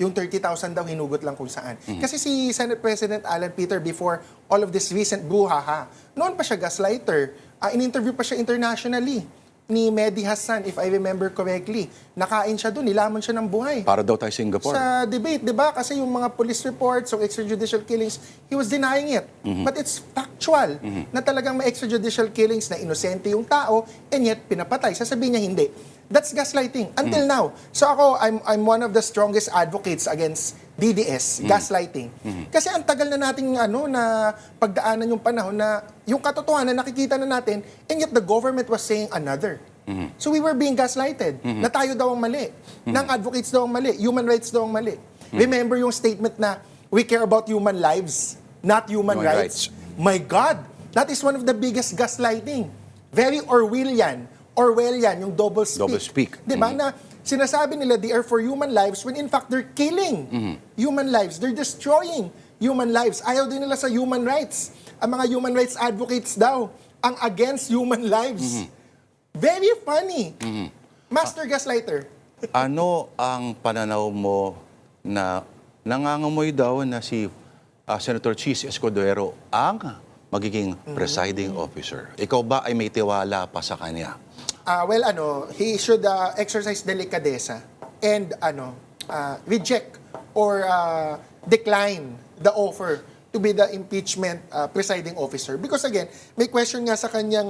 Yung 30,000 daw hinugot lang kung saan. Kasi si Senate President Alan Peter, before all of this recent brouhaha, noon pa siya gaslighter. In-interview pa siya internationally ni Mehdi Hassan, if I remember correctly. Nakain siya doon, nilamon siya ng buhay. Para daw tayo Singapore. Sa debate, di ba? Kasi yung mga police reports o extrajudicial killings, he was denying it. But it's factual na talagang may extrajudicial killings na inosente yung tao and yet pinapatay. Sasabihin niya hindi. That's gaslighting until now. So ako, I'm one of the strongest advocates against DDS, gaslighting. Kasi ang tagal na nating na pagdaanan yung panahon na yung katotohanan nakikita na natin and yet the government was saying another. So we were being gaslighted. Na tayo daw ang mali. Ng advocates daw ang mali. Human rights daw ang mali. Remember yung statement na we care about human lives, not human rights. My God, that is one of the biggest gaslighting. Very Orwellian, yung double speak. Diba? Na sinasabi nila they are for human lives when in fact they're killing human lives. They're destroying human lives. Ayaw din nila sa human rights. Ang mga human rights advocates daw ang against human lives. Very funny. Master gaslighter. Ano ang pananaw mo na nangangamoy daw na si Senator Cheese Escudero ang magiging presiding officer? Ikaw ba ay may tiwala pa sa kanya? He should exercise delicadeza and reject or decline the offer to be the impeachment presiding officer. Because again, may question nga sa kanyang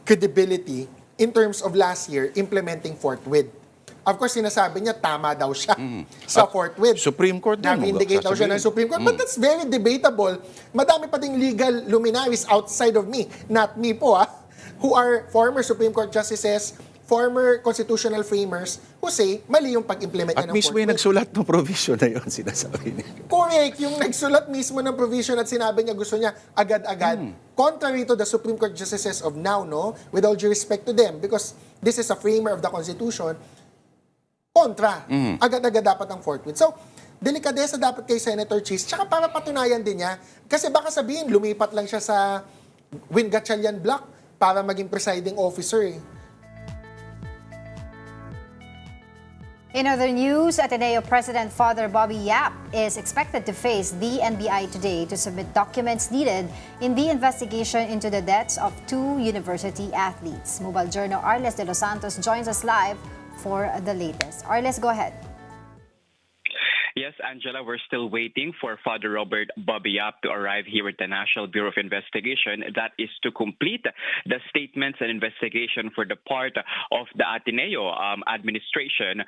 credibility in terms of last year implementing forthwith. Of course, sinasabi niya tama daw siya sa forthwith. Supreme Court din. Na-vindicate daw siya ng Supreme Court. But that's very debatable. Madami pa ding legal luminaries outside of me, not me po who are former Supreme Court justices, former constitutional framers who say mali yung pag-implement At niya ng mismo yung nagsulat ng provision na yun, sinasabi niya. Correct, yung nagsulat mismo ng provision at sinabi niya gusto niya agad-agad. Contrary to the Supreme Court justices of now, no, with all due respect to them, because this is a framer of the Constitution, kontra. Agad-agad dapat ang forthwith. So, delikadesa dapat kay Senator Cheese, tsaka para patunayan din niya, kasi baka sabihin, lumipat lang siya sa Wingatchalian block para maging presiding officer eh. In other news, Ateneo President Father Bobby Yap is expected to face the NBI today to submit documents needed in the investigation into the deaths of 2 university athletes. Mobile Journal Arles de los Santos joins us live for the latest. Arles, go ahead. Yes, Angela, we're still waiting for Father Robert Bobby Yap to arrive here at the National Bureau of Investigation. That is to complete the statements and investigation for the part of the Ateneo administration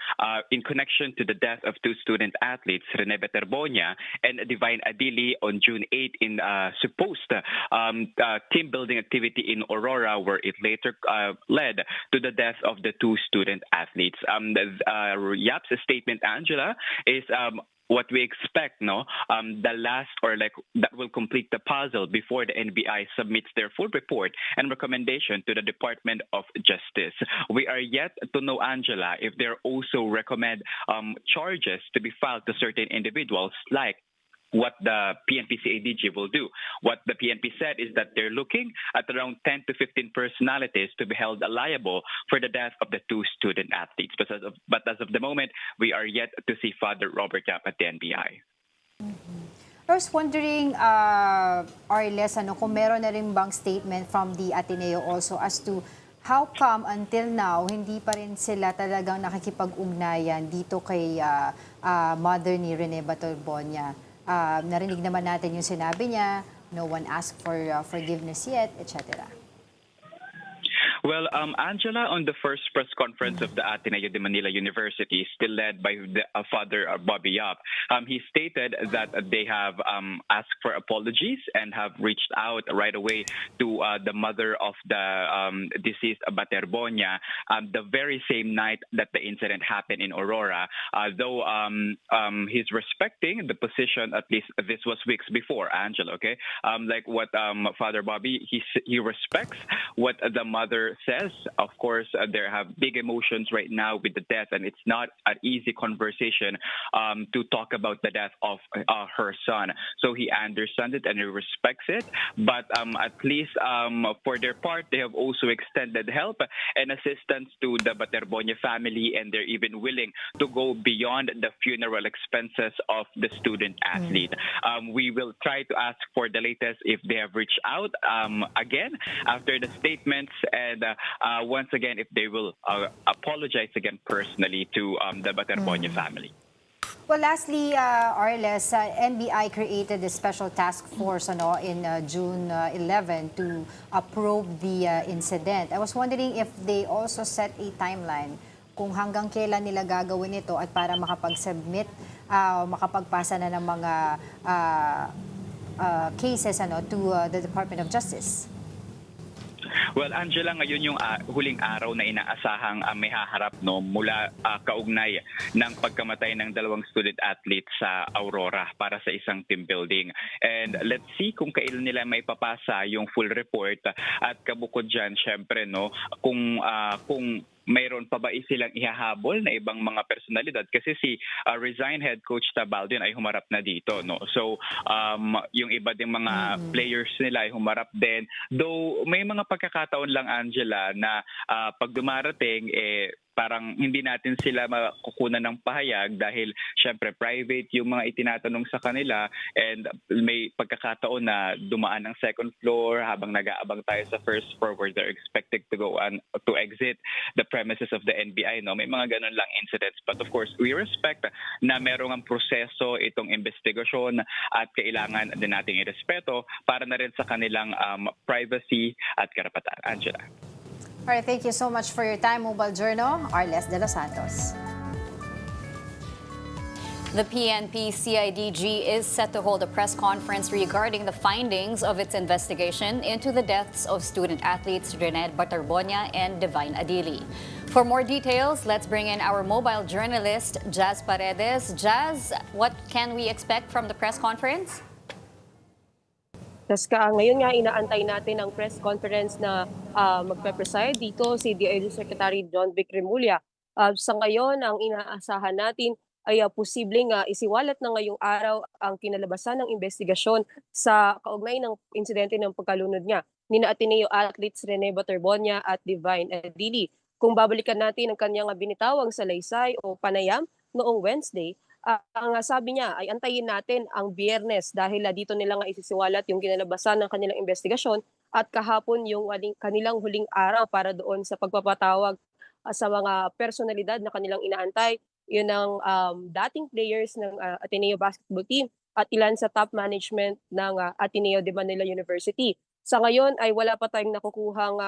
in connection to the death of 2 student athletes, Rene Beterbonia and Divine Adili, on June 8 in supposed team building activity in Aurora, where it later led to the death of the 2 student athletes. Yap's statement, Angela, is what we expect, the last or that will complete the puzzle before the NBI submits their full report and recommendation to the Department of Justice. We are yet to know, Angela, if they also recommend charges to be filed to certain individuals, like what the PNP-CADG will do. What the PNP said is that they're looking at around 10 to 15 personalities to be held liable for the death of the 2 student athletes. But as of the moment, we are yet to see Father Robert Yap at the NBI. I was wondering, Arles, kung meron na rin bang statement from the Ateneo also as to how come until now hindi pa rin sila talagang nakikipag-ugnayan dito kay mother ni Rene Beterbonia. Narinig naman natin yung sinabi niya, no one asked for forgiveness yet, etc. Well, Angela, on the first press conference of the Ateneo de Manila University, still led by Father Bobby Yap, he stated that they have asked for apologies and have reached out right away to the mother of the deceased Beterbonia the very same night that the incident happened in Aurora. Though he's respecting the position, at least this was weeks before, Angela, okay? Like what Father Bobby, he respects what the mother says. Of course, there have big emotions right now with the death, and it's not an easy conversation to talk about the death of her son. So he understands it and he respects it. But at least for their part, they have also extended help and assistance to the Beterbonia family, and they're even willing to go beyond the funeral expenses of the student athlete. We will try to ask for the latest if they have reached out again after the statements, and once again, if they will apologize again personally to the Beterbonia family. Well, lastly, Arles, NBI created a special task force in June 11 to probe the incident. I was wondering if they also set a timeline kung hanggang kailan nila gagawin ito at para makapag-submit, makapagpasa na ng mga cases to the Department of Justice. Well, Angela, ngayon yung huling araw na inaasahang may haharap mula kaugnay ng pagkamatay ng 2 student athletes sa Aurora para sa isang team building. And let's see kung kailan nila may papasa yung full report, at kabukod dyan, syempre, kung mayroon pa ba silang ihahabol na ibang mga personalidad, kasi si resigned head coach Tabaldion ay humarap na dito, so yung iba ding mga players nila ay humarap din, though may mga pagkakataon lang, Angela, na pag dumarating parang hindi natin sila makukunan ng pahayag dahil syempre private yung mga itinatanong sa kanila, and may pagkakataon na dumaan ng second floor habang nag-aabang tayo sa first floor where they're expected to go on to exit the premises of the NBI. May mga ganun lang incidents, but of course we respect na merong ang proseso itong investigasyon at kailangan din nating irespeto para na rin sa kanilang privacy at karapatan. Angela. All right, thank you so much for your time, Mobile Journal. Arles de los Santos. The PNP-CIDG is set to hold a press conference regarding the findings of its investigation into the deaths of student athletes Rene Beterbonia and Divine Adili. For more details, let's bring in our mobile journalist, Jazz Paredes. Jazz, what can we expect from the press conference? Ngayon nga inaantay natin ang press conference na magpe-preside dito si DILG Secretary John Vic Remulla. Sa ngayon, ang inaasahan natin ay posibleng isiwalat na ngayong araw ang kinalabasan ng investigasyon sa kaugnay ng insidente ng pagkalunod niya nina Ateneo athletes Rene Baterbonia at Divine Edili. Kung babalikan natin ang kanyang binitawang salaysay o panayam noong Wednesday, ang sabi niya ay antayin natin ang Biyernes dahil dito nila nga isisiwalat yung kinalabasan ng kanilang investigasyon at kahapon yung kanilang huling araw para doon sa pagpapatawag sa mga personalidad na kanilang inaantay. Yun ang dating players ng Ateneo basketball team at ilan sa top management ng Ateneo de Manila University. Sa ngayon ay wala pa tayong nakukuhang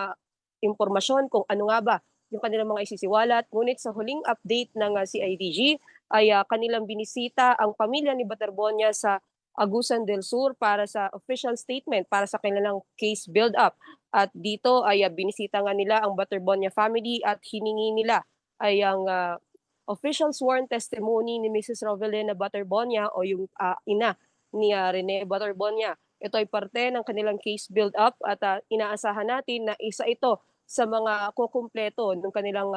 impormasyon kung ano nga ba yung kanilang mga isisiwalat. Ngunit sa huling update ng CIDG ay kanilang binisita ang pamilya ni Baterbonia sa Agusan del Sur para sa official statement para sa kanilang case build-up. At dito ay binisita nga nila ang Baterbonia family at hiningi nila ay ang official sworn testimony ni Mrs. Rovelena Baterbonia o yung ina ni Rene Baterbonia. Ito ay parte ng kanilang case build-up at inaasahan natin na isa ito sa mga kukumpleto ng kanilang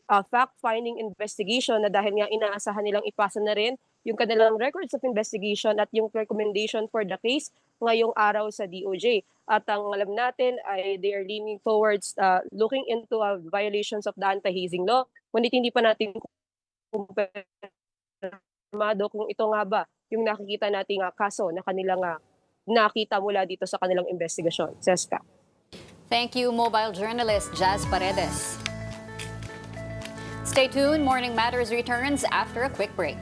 fact-finding investigation na dahil nga inaasahan nilang ipasa na rin yung kanilang records of investigation at yung recommendation for the case ngayong araw sa DOJ. At ang alam natin ay they are leaning towards looking into violations of the anti-hazing law. Ngunit hindi pa natin kumpirmado kung ito nga ba yung nakikita nating kaso na kanilang nakita mula dito sa kanilang investigasyon. Seska. Thank you, mobile journalist Jazz Paredes. Stay tuned. Morning Matters returns after a quick break.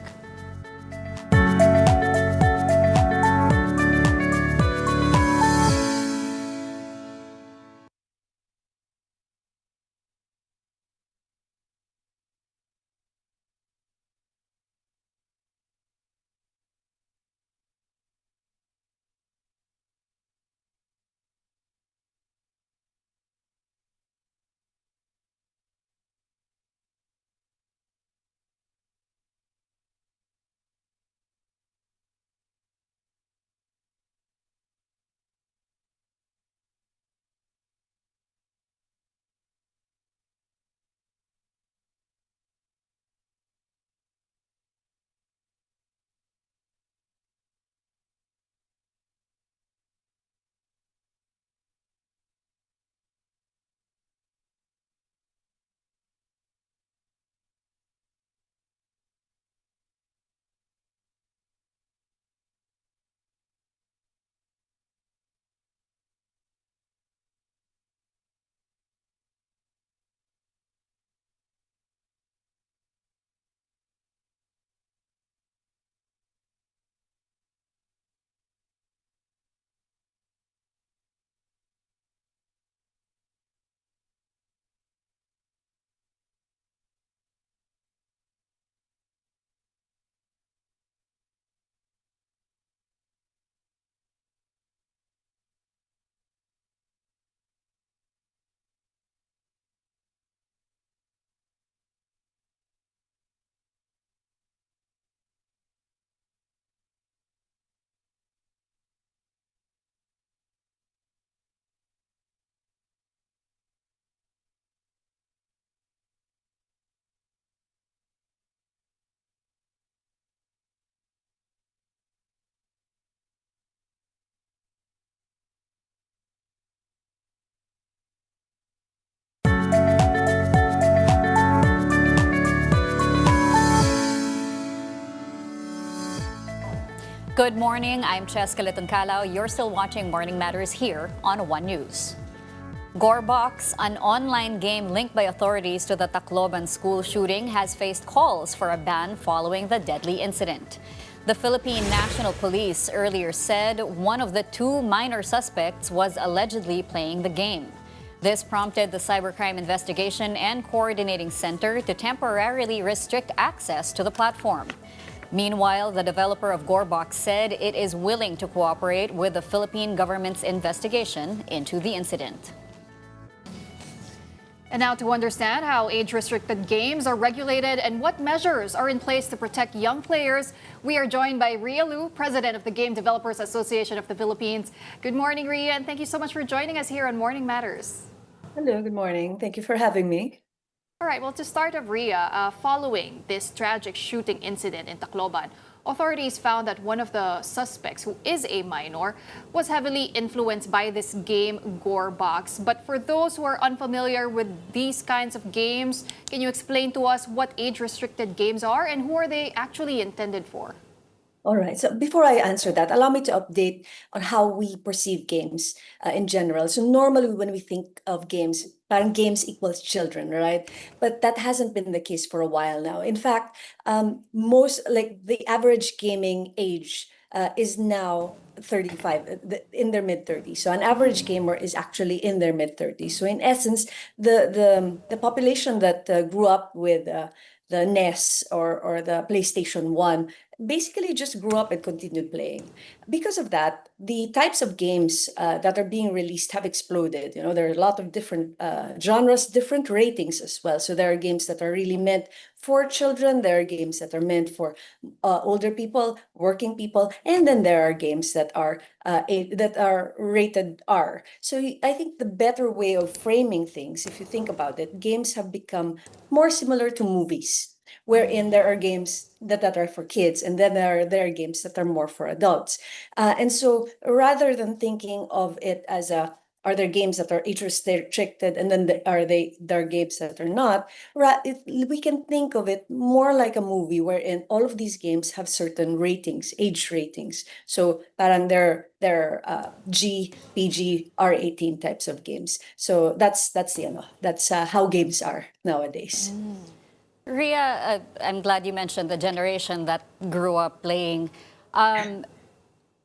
Good morning, I'm Cheska Calao. You're still watching Morning Matters here on One News. Gorebox, an online game linked by authorities to the Tacloban school shooting, has faced calls for a ban following the deadly incident. The Philippine National Police earlier said one of the two minor suspects was allegedly playing the game. This prompted the Cybercrime Investigation and Coordinating Center to temporarily restrict access to the platform. Meanwhile, the developer of Gorebox said it is willing to cooperate with the Philippine government's investigation into the incident. And now to understand how age-restricted games are regulated and what measures are in place to protect young players, we are joined by Ria Lu, President of the Game Developers Association of the Philippines. Good morning, Ria, and thank you so much for joining us here on Morning Matters. Hello, good morning. Thank you for having me. All right, well, to start off, Ria, following this tragic shooting incident in Tacloban, authorities found that one of the suspects, who is a minor, was heavily influenced by this game Gore Box. But for those who are unfamiliar with these kinds of games, can you explain to us what age-restricted games are and who are they actually intended for? All right. So before I answer that, allow me to update on how we perceive games in general. So normally when we think of games, parang games equals children, right? But that hasn't been the case for a while now. In fact, most like the average gaming age is now 35, in their mid-30s. So an average gamer is actually in their mid-30s. So in essence, the population that grew up with the NES or the PlayStation 1 basically just grew up and continued playing. Because of that, the types of games that are being released have exploded. You know, there are a lot of different genres, different ratings as well. So there are games that are really meant for children, there are games that are meant for older people, working people, and then there are games that are rated R. So I think the better way of framing things, if you think about it, games have become more similar to movies, wherein there are games that are for kids, and then there are games that are more for adults. And so rather than thinking of it as are there games that are age restricted, and then there are games that are not, we can think of it more like a movie wherein all of these games have certain ratings, age ratings. So parang they're G, PG, R18 types of games. So that's how games are nowadays. Ria, I'm glad you mentioned the generation that grew up playing.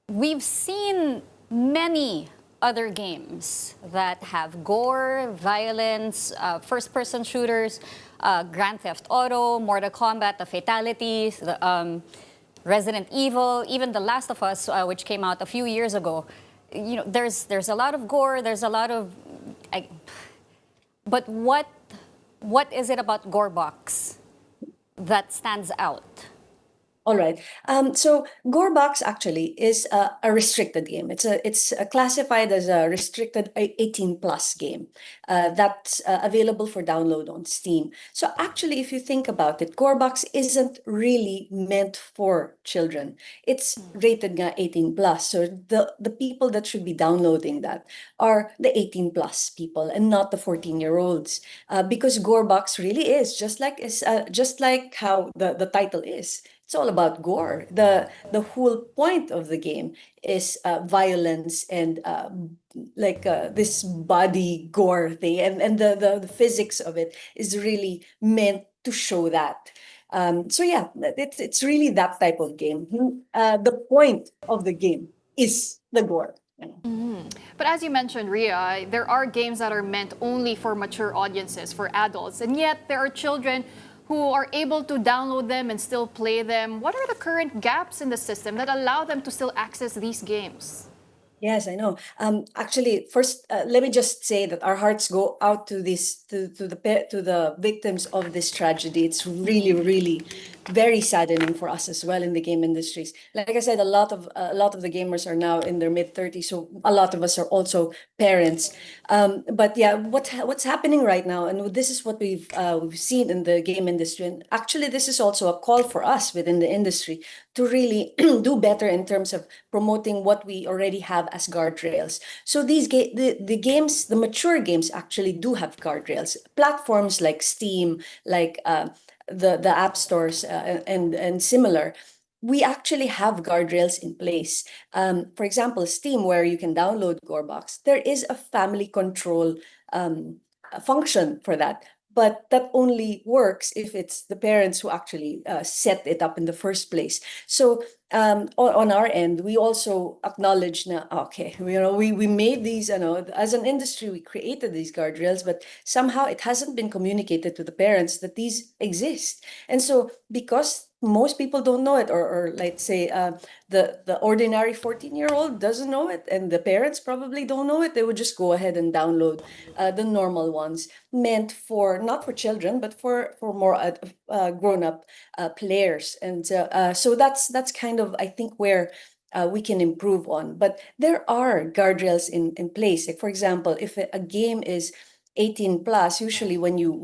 We've seen many other games that have gore, violence, first-person shooters, Grand Theft Auto, Mortal Kombat, the fatalities, the, Resident Evil, even The Last of Us, which came out a few years ago. You know, there's a lot of gore, there's a lot of... but what is it about Gore Box that stands out? All right. So Gore Box actually is a restricted game. It's classified as a restricted 18 plus game that's available for download on Steam. So actually, if you think about it, Gore Box isn't really meant for children. It's rated nga 18 plus. So the people that should be downloading that are the 18 plus people and not the 14-year-olds, because Gore Box really is just like how the title is. It's all about gore. The whole point of the game is violence and this body gore thing, and the physics of it is really meant to show that. So yeah, it's really that type of game. The point of the game is the gore. But as you mentioned, Ria, there are games that are meant only for mature audiences, for adults, and yet there are children who are able to download them and still play them. What are the current gaps in the system that allow them to still access these games? Yes, I know. Actually, first, let me just say that our hearts go out to the victims of this tragedy. It's really, really very saddening for us as well in the game industries. Like I said, a lot of the gamers are now in their mid-30s, so a lot of us are also parents. But yeah, what's happening right now, and this is what we've seen in the game industry, and actually this is also a call for us within the industry to really do better in terms of promoting what we already have as guardrails. So the games, the mature games actually do have guardrails. Platforms like Steam, like the app stores and similar, we actually have guardrails in place. For example, Steam, where you can download Gorebox, there is a family control function for that. But that only works if it's the parents who actually set it up in the first place. So on our end, we also acknowledge na, okay, we made these, as an industry, we created these guardrails, but somehow it hasn't been communicated to the parents that these exist. And so because most people don't know it, or let's say the ordinary 14-year-old doesn't know it, and the parents probably don't know it, they would just go ahead and download the normal ones meant for, not for children, but for more grown-up players. And so that's kind of, I think, where we can improve on. But there are guardrails in place. Like, for example, if a game is 18 plus, usually when you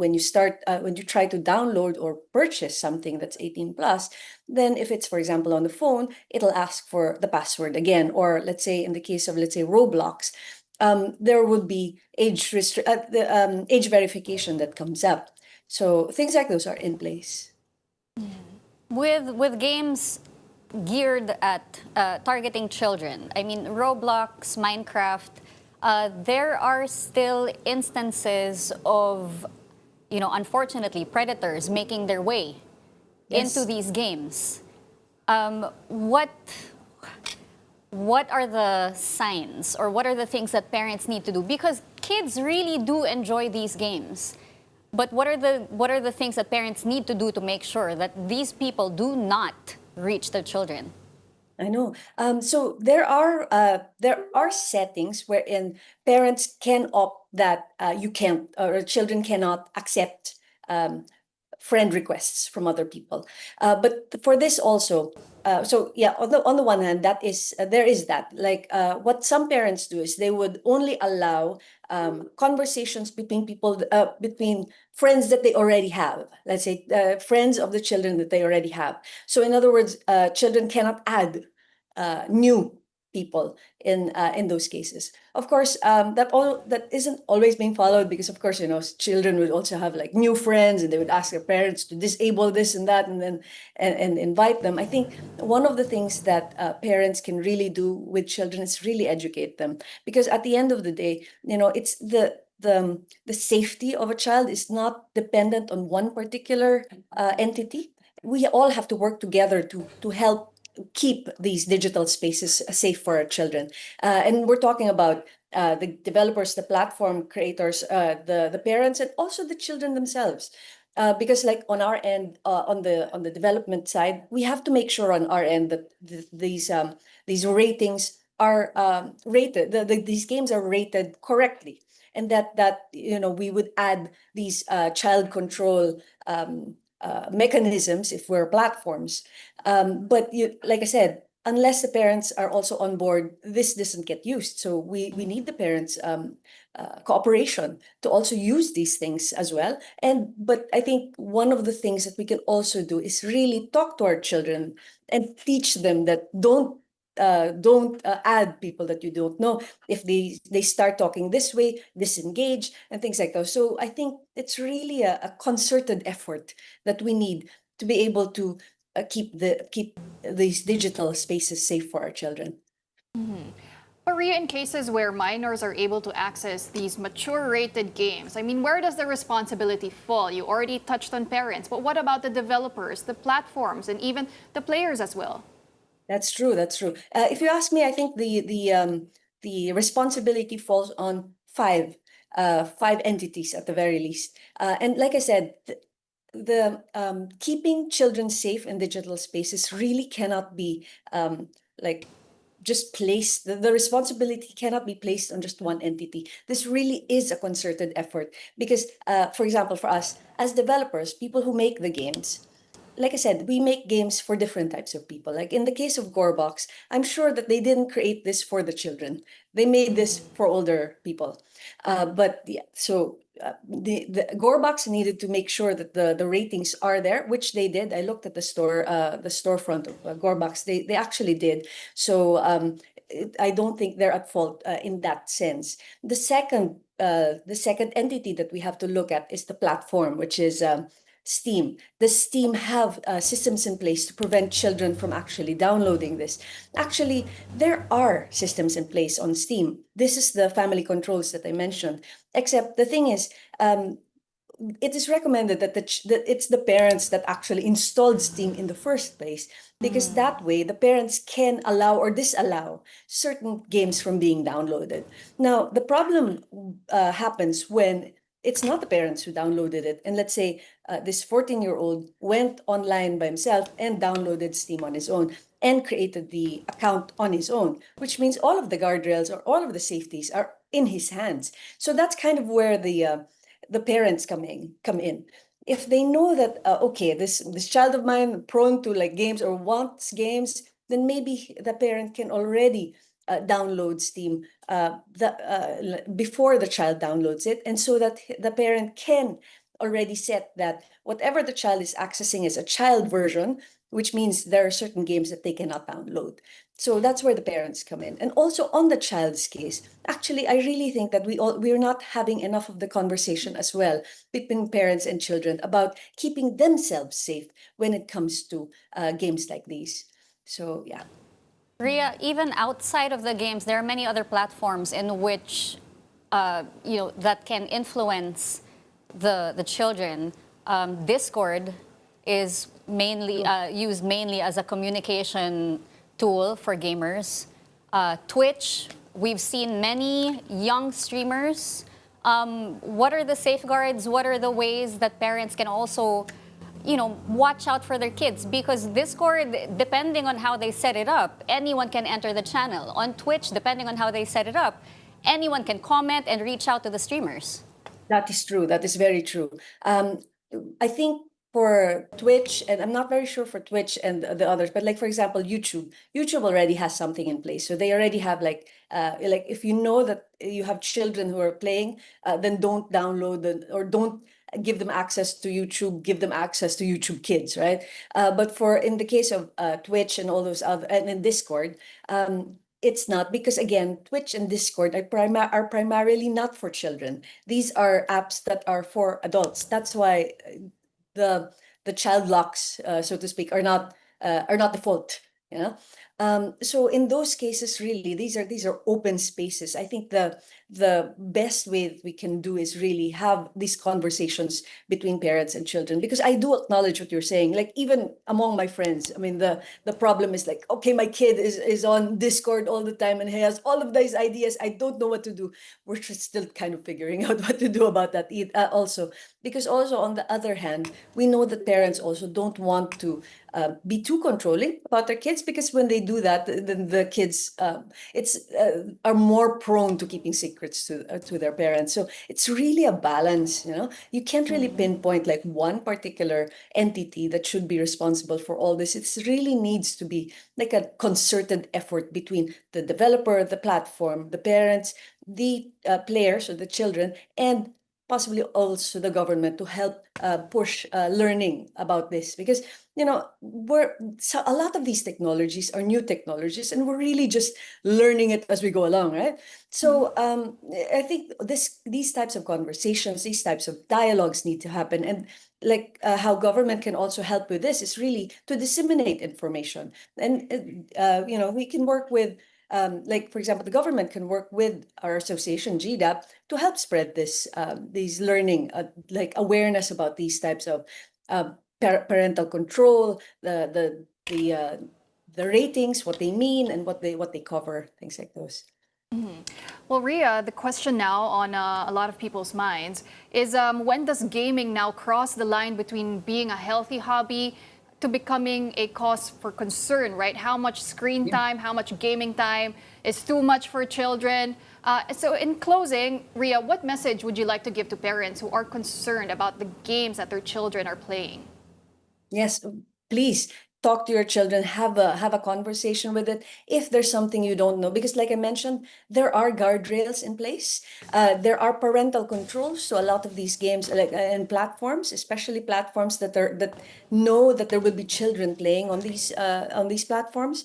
try to download or purchase something that's 18 plus, then if it's, for example, on the phone, it'll ask for the password again. Or let's say in the case of, let's say, Roblox, there would be age verification that comes up. So things like those are in place. With games geared at targeting children, I mean, Roblox, Minecraft, there are still instances of, unfortunately, predators making their way into these games. What are the signs, or what are the things that parents need to do? Because kids really do enjoy these games. But what are the things that parents need to do to make sure that these people do not reach the children? I know. So there are settings wherein parents can opt that you can't, or children cannot accept friend requests from other people. But for this also, so yeah, on the one hand, that is there is that. Like what some parents do is they would only allow conversations between people, between friends that they already have. Let's say friends of the children that they already have. So in other words, children cannot add new people in those cases. Of course, that isn't always being followed, because of course, children would also have like new friends, and they would ask their parents to disable this and that, and then and invite them. I think one of the things that parents can really do with children is really educate them, because at the end of the day, it's the safety of a child is not dependent on one particular entity. We all have to work together to help keep these digital spaces safe for our children. And we're talking about the developers, the platform creators, the parents, and also the children themselves. Because like on our end, on the development side, we have to make sure on our end that these ratings are rated, these games are rated correctly, and that we would add these child control mechanisms if we're platforms. But like I said, unless the parents are also on board, this doesn't get used. So we need the parents' cooperation to also use these things as well. But I think one of the things that we can also do is really talk to our children and teach them that don't add people that you don't know. If they start talking this way, disengage, and things like that. So I think it's really a concerted effort that we need to be able to keep these digital spaces safe for our children. Maria, in cases where minors are able to access these mature rated games, I mean, where does the responsibility fall? You already touched on parents, but what about the developers, the platforms, and even the players as well? That's true. That's true. If you ask me, I think the responsibility falls on five entities at the very least. And like I said, the keeping children safe in digital spaces really cannot be like just placed. The responsibility cannot be placed on just one entity. This really is a concerted effort because, for example, for us as developers, people who make the games, like I said, we make games for different types of people. Like in the case of Gorebox, I'm sure that they didn't create this for the children. They made this for older people. But yeah, so the Gorebox needed to make sure that the ratings are there, which they did. I looked at the storefront of Gorebox. They actually did. So I don't think they're at fault in that sense. The second entity that we have to look at is the platform, which is Steam. Does Steam have systems in place to prevent children from actually downloading this? Actually, there are systems in place on Steam. This is the family controls that I mentioned. Except the thing is, it is recommended that that it's the parents that actually installed Steam in the first place, because that way the parents can allow or disallow certain games from being downloaded. Now, the problem happens when it's not the parents who downloaded it. And let's say this 14-year-old went online by himself and downloaded Steam on his own and created the account on his own, which means all of the guardrails or all of the safeties are in his hands. So that's kind of where the parents come in. If they know that okay, this child of mine prone to like games or wants games, then maybe the parent can already download Steam before the child downloads it, and so that the parent can already set that whatever the child is accessing is a child version, which means there are certain games that they cannot download. So that's where the parents come in. And also on the child's case, actually, I really think that we're not having enough of the conversation as well between parents and children about keeping themselves safe when it comes to games like these. So yeah. Ria, even outside of the games, there are many other platforms in which that can influence the children. Discord is mainly used mainly as a communication tool for gamers. Twitch, we've seen many young streamers. What are the safeguards? What are the ways that parents can also watch out for their kids? Because Discord, depending on how they set it up, anyone can enter the channel. On Twitch, depending on how they set it up, anyone can comment and reach out to the streamers. That is true. That is very true. I think for Twitch, and I'm not very sure for Twitch and the others, but like for example, YouTube already has something in place. So they already have like if you know that you have children who are playing, then don't download or don't give them access to YouTube, give them access to YouTube Kids, right? But in the case of Twitch and all those other, and in Discord, it's not, because again, Twitch and Discord are primarily not for children. These are apps that are for adults. That's why the child locks, so to speak, are not default. So in those cases, really, these are open spaces. I think the best way that we can do is really have these conversations between parents and children, because I do acknowledge what you're saying. Like even among my friends, I mean, the problem is like, okay, my kid is on Discord all the time and he has all of these ideas. I don't know what to do. We're just still kind of figuring out what to do about that also. Because also on the other hand, we know that parents also don't want to be too controlling about their kids, because when they do that, then the kids are more prone to keeping secrets to their parents. So it's really a balance. You can't really pinpoint like one particular entity that should be responsible for all this. It really needs to be like a concerted effort between the developer, the platform, the parents, the players or the children, and possibly also the government to help push learning about this, because a lot of these technologies are new technologies and we're really just learning it as we go along, right? So I think these types of conversations, these types of dialogues need to happen. And like how government can also help with this is really to disseminate information. And we can work with like, for example, the government can work with our association, GDAP, to help spread these learning, like awareness about these types of parental control, the ratings, what they mean, and what they cover, things like those. Well, Ria, the question now on a lot of people's minds is when does gaming now cross the line between being a healthy hobby to becoming a cause for concern, right? How much screen time, how much gaming time is too much for children? So in closing, Ria, what message would you like to give to parents who are concerned about the games that their children are playing? Yes, please talk to your children, have a conversation with it if there's something you don't know, because like I mentioned, there are guardrails in place. There are parental controls, so a lot of these games and platforms, especially platforms that know that there will be children playing on these platforms.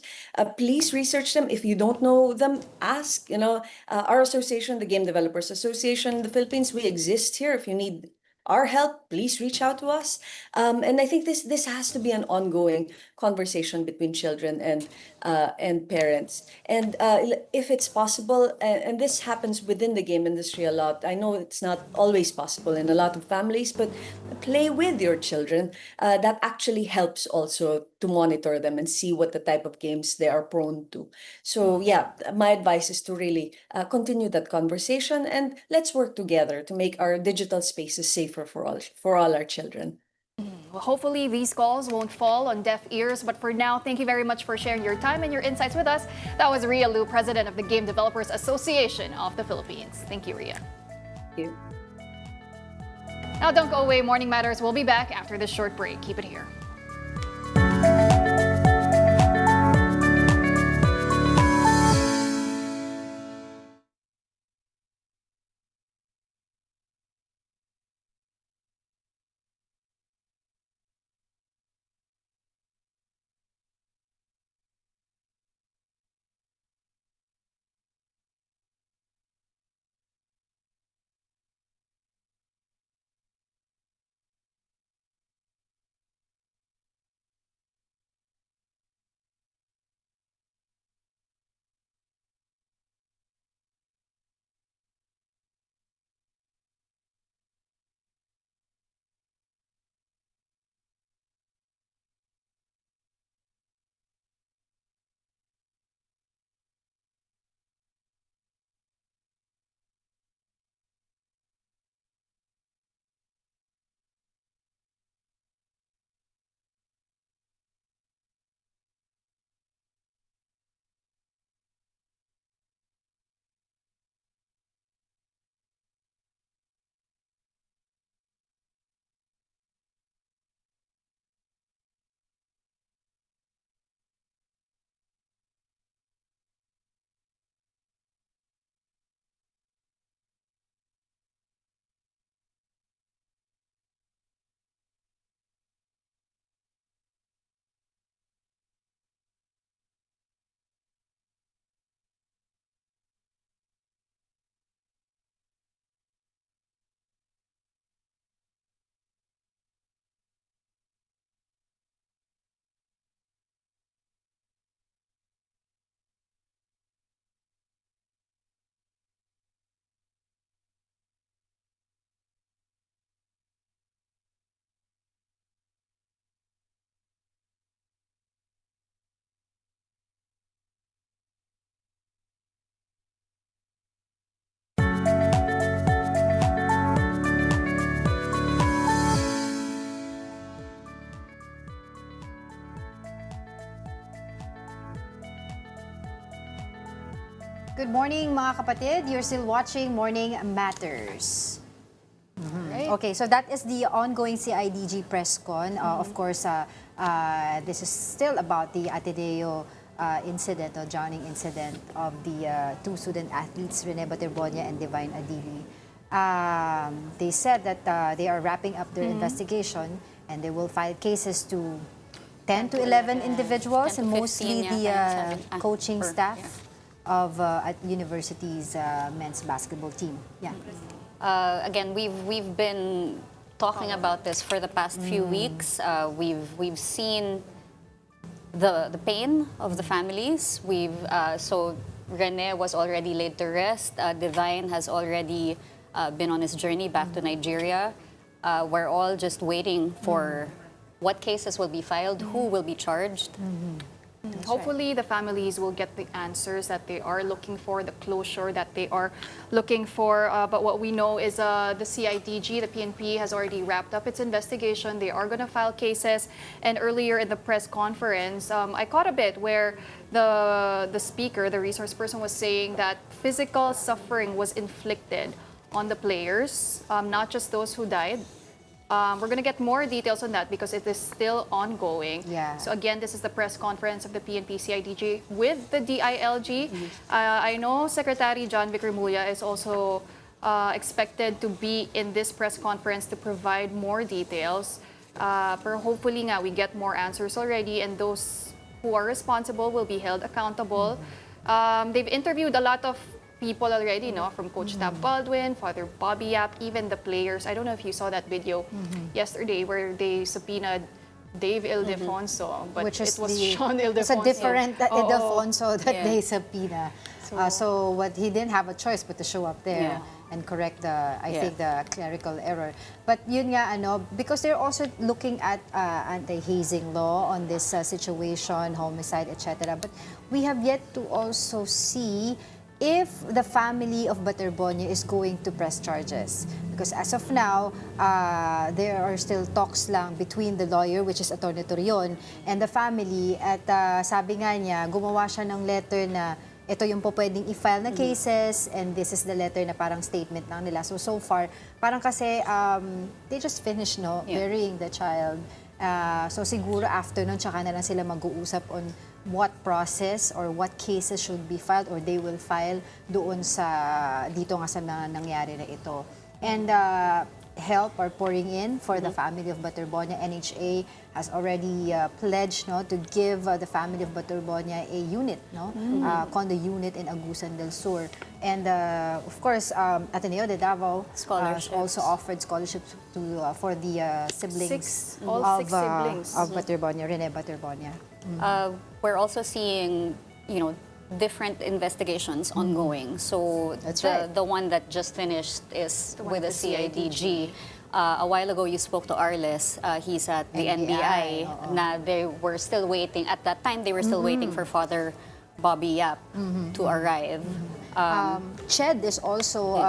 Please research them. If you don't know them, ask. Our association, the Game Developers Association in the Philippines, we exist here if you need our help, please reach out to us. And I think this has to be an ongoing conversation between children and parents. And if it's possible, and this happens within the game industry a lot. I know it's not always possible in a lot of families, but play with your children. That actually helps also to monitor them and see what the type of games they are prone to. So yeah, my advice is to really continue that conversation, and let's work together to make our digital spaces safer for all our children. Well, hopefully these calls won't fall on deaf ears, but for now, thank you very much for sharing your time and your insights with us. That was Ria Lu, President of the Game Developers Association of the Philippines. Thank you, Ria. Thank you. Now, don't go away. Morning Matters will be back after this short break. Keep it here. Good morning, mga kapatid. You're still watching Morning Matters. Right. Okay, so that is the ongoing CIDG press con. Of course, this is still about the Ateneo incident or drowning incident of the two student athletes, Rene Baterbonia and Divine Adili. They said that they are wrapping up their investigation and they will file cases to 10 to 11 individuals, 10 to and 15 mostly the coaching staff of at university's men's basketball team. Yeah. Again, we've been talking about this for the past few weeks. We've seen the pain of the families. So Rene was already laid to rest. Divine has already been on his journey back to Nigeria. We're all just waiting for what cases will be filed, who will be charged. Hopefully, the families will get the answers that they are looking for, the closure that they are looking for. But what we know is the CIDG, the PNP, has already wrapped up its investigation. They are going to file cases. And earlier in the press conference, I caught a bit where the speaker, the resource person, was saying that physical suffering was inflicted on the players, not just those who died. We're going to get more details on that because it is still ongoing. Yeah. So again, this is the press conference of the PNP CIDG with the DILG. I know Secretary John Vic Remulla is also expected to be in this press conference to provide more details. Pero hopefully nga, we get more answers already, and those who are responsible will be held accountable. They've interviewed a lot of people already, no? From Coach Tab Baldwin, Father Bobby Yap, even the players. I don't know if you saw that video yesterday where they subpoenaed Dave Ildefonso, but Which is it was Sean Ildefonso. It's a different Oo. Ildefonso that Yeah. they subpoena. So what he didn't have a choice but to show up there and correct the, I think, the clerical error. But yun nga, because they're also looking at anti-hazing law on this situation, homicide, etc. But we have yet to also see if the family of Butterbonia is going to press charges. Because as of now, there are still talks lang between the lawyer, which is Atty. Torion, and the family. At sabi nga niya, gumawa siya ng letter na ito yung po pwedeng i-file na cases, and this is the letter na parang statement lang nila. So far, parang kasi they just finished, burying the child. So siguro after nun, tsaka na lang sila mag-uusap on what process or what cases should be filed or they will file doon sa, dito nga sa nangyari na ito. And help are pouring in for the family of Butterbonia. NHA has already pledged to give the family of Butterbonia a unit, condo unit in Agusan del Sur. And of course, Ateneo de Davao also offered scholarships for the siblings all six siblings of Butterbonia, Rene Butterbonia. We're also seeing, different investigations ongoing. So That's right. the one that just finished is with the CIDG. A while ago, you spoke to Arles. He's at the NBI. Na they were still waiting. At that time, they were still waiting for Father Bobby Yap to arrive. CHED is also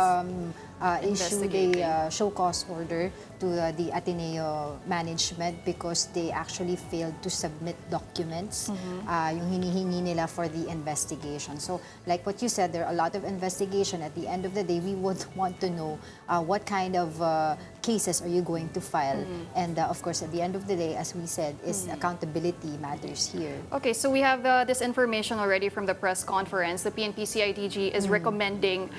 issued a show cause order to the Ateneo management because they actually failed to submit documents yung hinihingi nila for the investigation. So like what you said, there are a lot of investigation. At the end of the day, we would want to know what kind of cases are you going to file. And of course, at the end of the day, as we said, is accountability matters here. Okay, so we have this information already from the press conference. The PNP-CIDG is recommending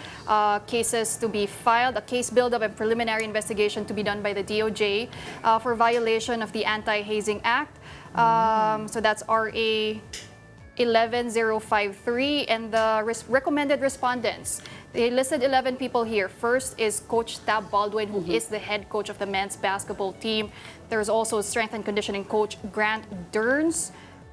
cases to be filed, a case build-up and preliminary investigation to be done by the DOJ for violation of the Anti-Hazing Act. So that's RA 11053, and the recommended respondents. They listed 11 people here. First is Coach Tab Baldwin, who is the head coach of the men's basketball team. There's also strength and conditioning coach Grant Derns,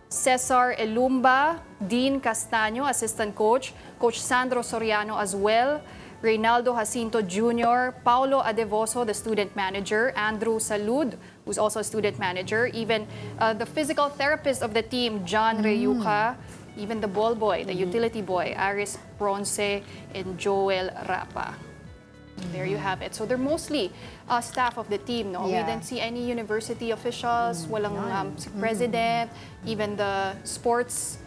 Cesar Elumba, Dean Castaño, assistant coach, Coach Sandro Soriano as well, Reynaldo Jacinto Jr., Paulo Adevoso, the student manager, Andrew Salud, who's also a student manager, even the physical therapist of the team, John Reyuca, even the ball boy, the utility boy, Aris Bronce, and Joel Rapa. There you have it. So they're mostly staff of the team, no? Yeah. We didn't see any university officials, walang si president, even the sports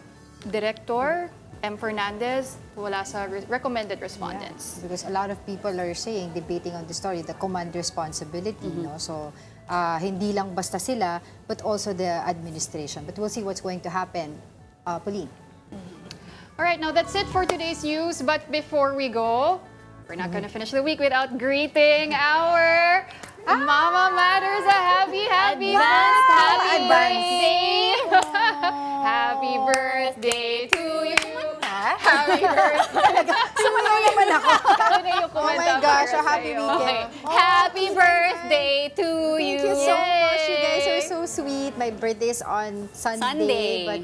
director, M. Fernandez, wala sa recommended respondents. Yeah, because a lot of people are saying, debating on the story, the command responsibility, no? So, hindi lang basta sila, but also the administration. But we'll see what's going to happen. Pauline. All right, now that's it for today's news. But before we go, we're not going to finish the week without greeting our Mama Matters a happy birthday! Happy birthday to you! Happy birthday! Sumayaw naman ako. Oh my gosh, a happy weekend. Happy birthday to you! Thank you so much. You guys are so sweet. My birthday is on Sunday. But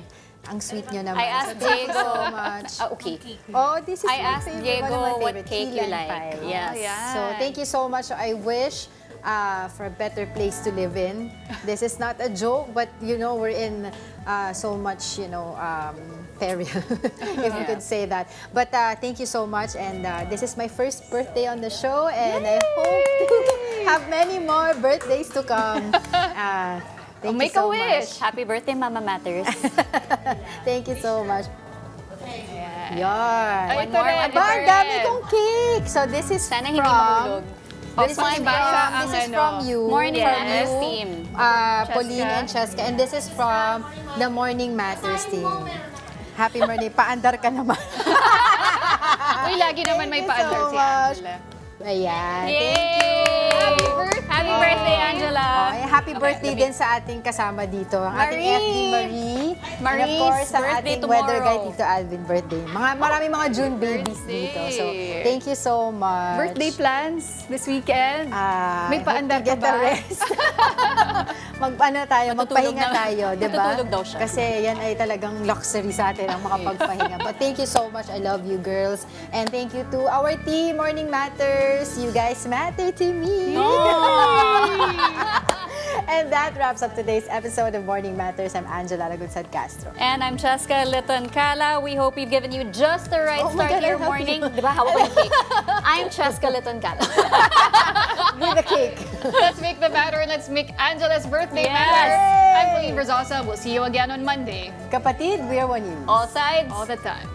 ang sweet nyo naman. I asked Thank you Diego. so much. Okay. Oh, this is I my asked favorite. Diego One of my what favorite. cake you Key lime like. pie. Yes. So thank you so much. I wish for a better place to live in. This is not a joke, but we're in so much, peril, if you could say that. But thank you so much, and this is my first birthday on the show, and I hope to have many more birthdays to come. Thank you Make so a wish. much. Happy birthday, Mama Matters. Thank you so much. Yan. Ay, ito rin, Aba, ang dami kong cake. So this is Sana hindi from... mahulog. This is from you. Morning from Matters you, team. Pauline and Cheska. And this is from the Morning Matters team. Happy morning. Paandar ka naman. Uy, lagi naman may paandar si Angela. Ayan. Yay! Thank you. Happy birthday! Happy birthday, Angela. Okay, happy birthday din sa ating kasama dito, ang ating FD Marie. And of Marie's course, ang birthday ating weather guy, tomorrow. Tito Alvin, birthday. Maraming mga June babies dito. So, thank you so much. Birthday plans this weekend? May paandar ka get a ba? rest. Magpahinga na. tayo, di ba? Matutulog daw siya. Kasi yan ay talagang luxury sa atin ang makapagpahinga. But thank you so much. I love you, girls. And thank you to our team, Morning Matters. You guys matter to me. And that wraps up today's episode of Morning Matters. I'm Angela Lagunsad Castro. And I'm Cheska Liton Cala. We hope we've given you just the right Oh my start God, to your I love morning. you. Di ba? Hawak ko yung cake. I'm Cheska Liton Cala. With the cake. Let's make the matter and let's make Angela's birthday Yes. matter. I'm Pauline Verzosa. We'll see you again on Monday. Kapatid, we are one you. All sides. All the time.